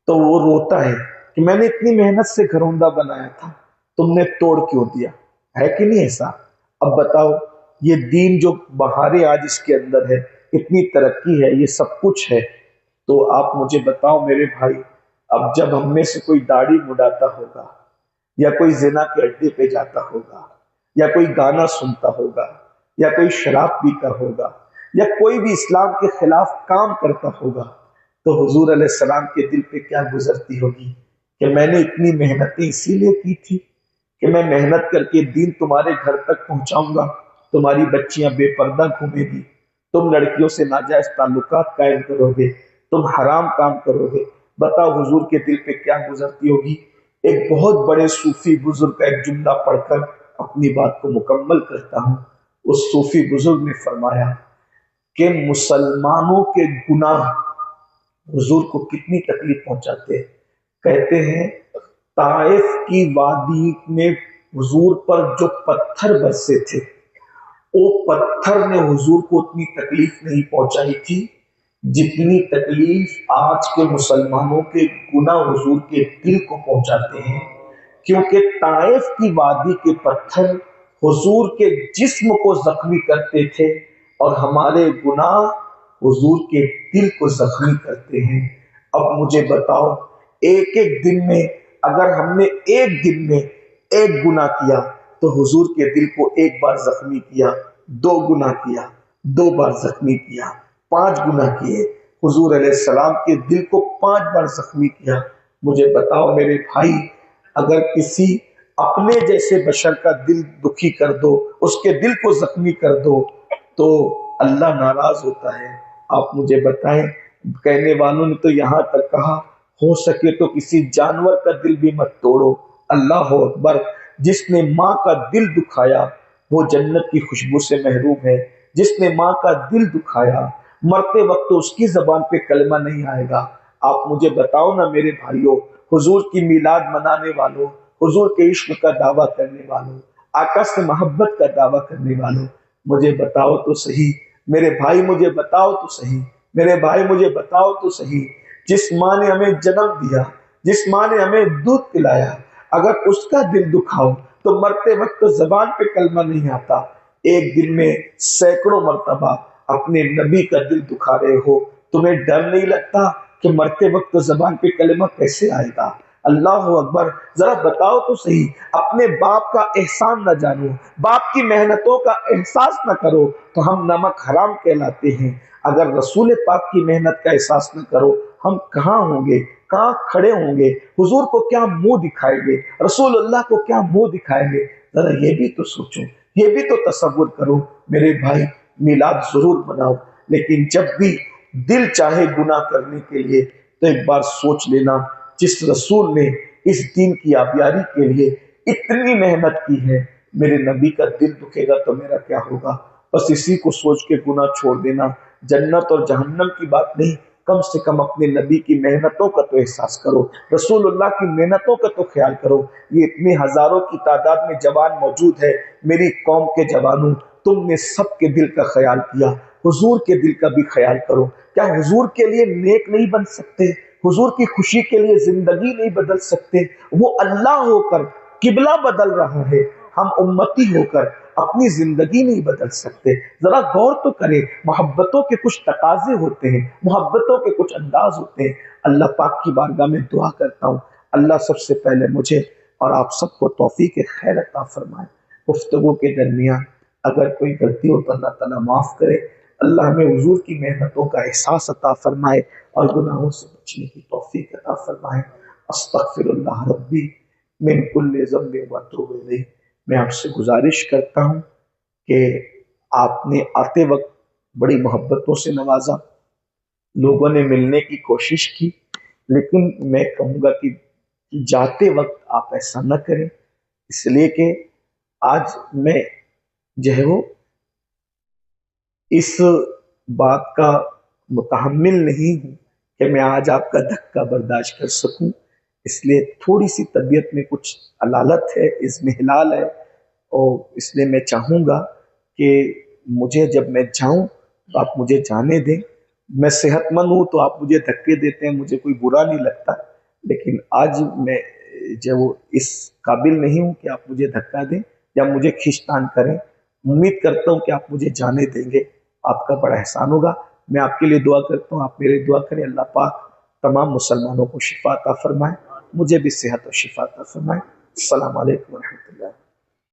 تو وہ روتا ہے کہ میں نے اتنی محنت سے گھروندہ بنایا تھا، تم نے توڑ کیوں دیا؟ ہے کہ نہیں ایسا؟ اب بتاؤ، یہ دین جو بہاریں آج اس کے اندر ہے، اتنی ترقی ہے، یہ سب کچھ ہے، تو آپ مجھے بتاؤ میرے بھائی، اب جب ہم میں سے کوئی داڑھی مڈاتا ہوگا، یا کوئی زنا کے اڈے پہ جاتا ہوگا، یا کوئی گانا سنتا ہوگا، یا کوئی شراب پیتا ہوگا، یا کوئی بھی اسلام کے خلاف کام کرتا ہوگا، تو حضور علیہ السلام کے دل پہ کیا گزرتی ہوگی کہ میں نے اتنی محنتیں اسی لیے کی تھی کہ میں محنت کر کے دین تمہارے گھر تک پہنچاؤں گا، تمہاری بچیاں بے پردہ گھومے گی، تم لڑکیوں سے ناجائز تعلقات قائم کرو گے، تم حرام کام کرو گے، بتاؤ حضور کے دل پہ کیا گزرتی ہوگی۔ ایک بہت بڑے صوفی بزرگ کا ایک جملہ پڑھ کر اپنی بات کو مکمل کرتا ہوں۔ اس صوفی بزرگ نے فرمایا کہ مسلمانوں کے گناہ حضور کو کتنی تکلیف پہنچاتے ہیں۔ کہتے ہیں طائف کی وادی میں حضور پر جو پتھر برسے تھے، وہ پتھر نے حضور کو اتنی تکلیف نہیں پہنچائی تھی جتنی تکلیف آج کے مسلمانوں کے گناہ حضور کے دل کو پہنچاتے ہیں، کیونکہ طائف کی وادی کے پتھر حضور کے جسم کو زخمی کرتے تھے اور ہمارے گناہ حضور کے دل کو زخمی کرتے ہیں۔ اب مجھے بتاؤ، ایک ایک دن میں اگر ہم نے ایک دن میں ایک گناہ کیا تو حضور کے دل کو ایک بار زخمی کیا، دو گناہ کیا، دو بار زخمی کیا، 5 گناہ کیے، حضور علیہ السلام کے دل کو 5 بار زخمی کیا۔ مجھے بتاؤ میرے بھائی، اگر کسی اپنے جیسے بشر کا دل دکھی کر دو، اس کے دل کو زخمی کر دو، تو اللہ ناراض ہوتا ہے۔ آپ مجھے بتائیں، کہنے والوں نے تو یہاں تک کہا ہو سکے تو کسی جانور کا دل بھی مت توڑو۔ اللہ اکبر! جس نے ماں کا دل دکھایا وہ جنت کی خوشبو سے محروم ہے۔ جس نے ماں کا دل دکھایا مرتے وقت تو اس کی زبان پہ کلمہ نہیں آئے گا۔ آپ مجھے بتاؤ نا میرے بھائیوں، حضور کی میلاد منانے والوں، حضور کے عشق کا دعویٰ کرنے والوں، آقا سے محبت کا دعویٰ کرنے والوں، مجھے بتاؤ تو صحیح میرے بھائی، مجھے بتاؤ تو صحیح میرے بھائی، مجھے بتاؤ تو صحیح، جس ماں نے ہمیں جنم دیا، جس ماں نے ہمیں دودھ پلایا، اگر اس کا دل دکھاؤ تو مرتے وقت تو زبان پہ کلمہ نہیں آتا، ایک دن میں سینکڑوں مرتبہ اپنے نبی کا دل دکھا رہے ہو، تمہیں ڈر نہیں لگتا کہ مرتے وقت زبان پہ کلمہ کیسے آئے گا؟ اللہ اکبر! ذرا بتاؤ تو صحیح، اپنے باپ کا احسان نہ جانو، باپ کی محنتوں کا احساس نہ کرو تو ہم نمک حرام کہلاتے ہیں۔ اگر رسول پاک کی محنت کا احساس نہ کرو، ہم کہاں ہوں گے، کہاں کھڑے ہوں گے، حضور کو کیا منہ دکھائیں گے، رسول اللہ کو کیا منہ دکھائیں گے؟ ذرا یہ بھی تو سوچو، یہ بھی تو تصور کرو۔ میرے بھائی، میلاد ضرور مناؤ، لیکن جب بھی دل چاہے گناہ کرنے کے لیے تو ایک بار سوچ لینا، جس رسول نے اس دین کی آبیاری کے لیے اتنی محنت کی ہے، میرے نبی کا دل دکھے گا تو میرا کیا ہوگا؟ بس اسی کو سوچ کے گناہ چھوڑ دینا۔ جنت اور جہنم کی بات نہیں، کم سے کم اپنے نبی کی محنتوں کا تو احساس کرو، رسول اللہ کی محنتوں کا تو خیال کرو۔ یہ اتنے ہزاروں کی تعداد میں جوان موجود ہے، میری قوم کے جوانوں، تم نے سب کے دل کا خیال کیا، حضور کے دل کا بھی خیال کرو۔ کیا حضور کے لیے نیک نہیں بن سکتے؟ حضور کی خوشی کے لیے زندگی نہیں بدل سکتے؟ وہ اللہ ہو کر قبلہ بدل رہا ہے، ہم امتی ہو کر اپنی زندگی نہیں بدل سکتے؟ ذرا غور تو کریں، محبتوں کے کچھ تقاضے ہوتے ہیں، محبتوں کے کچھ انداز ہوتے ہیں۔ اللہ پاک کی بارگاہ میں دعا کرتا ہوں، اللہ سب سے پہلے مجھے اور آپ سب کو توفیق خیر عطا فرمائے۔ گفتگو کے درمیان اگر کوئی غلطی ہو تو اللہ تعالیٰ معاف کرے۔ اللہ ہمیں حضور کی محنتوں کا احساس عطا فرمائے اور گناہوں سے بچنے کی توفیق عطا فرمائے۔ استغفر اللہ ربی من کل ذنب واتوب الیہ۔ میں آپ سے گزارش کرتا ہوں کہ آپ نے آتے وقت بڑی محبتوں سے نوازا، لوگوں نے ملنے کی کوشش کی، لیکن میں کہوں گا کہ جاتے وقت آپ ایسا نہ کریں، اس لیے کہ آج میں جو ہے وہ اس بات کا متحمل نہیں ہوں کہ میں آج آپ کا دھکا برداشت کر سکوں، اس لیے تھوڑی سی طبیعت میں کچھ علالت ہے، اضمحلال ہے، اور اس لیے میں چاہوں گا کہ مجھے جب میں جاؤں تو آپ مجھے جانے دیں۔ میں صحت مند ہوں تو آپ مجھے دھکے دیتے ہیں، مجھے کوئی برا نہیں لگتا، لیکن آج میں جو اس قابل نہیں ہوں کہ آپ مجھے دھکا دیں یا مجھے کھینچتان کریں۔ امید کرتا ہوں کہ آپ مجھے جانے دیں گے۔ آپ کا بڑا احسان ہوگا. میں آپ کے لیے دعا کرتا ہوں، آپ میرے دعا کریں. اللہ پاک تمام مسلمانوں کو شفا عطا فرمائے، مجھے بھی صحت و شفا عطا فرمائے. السلام علیکم ورحمۃ اللہ.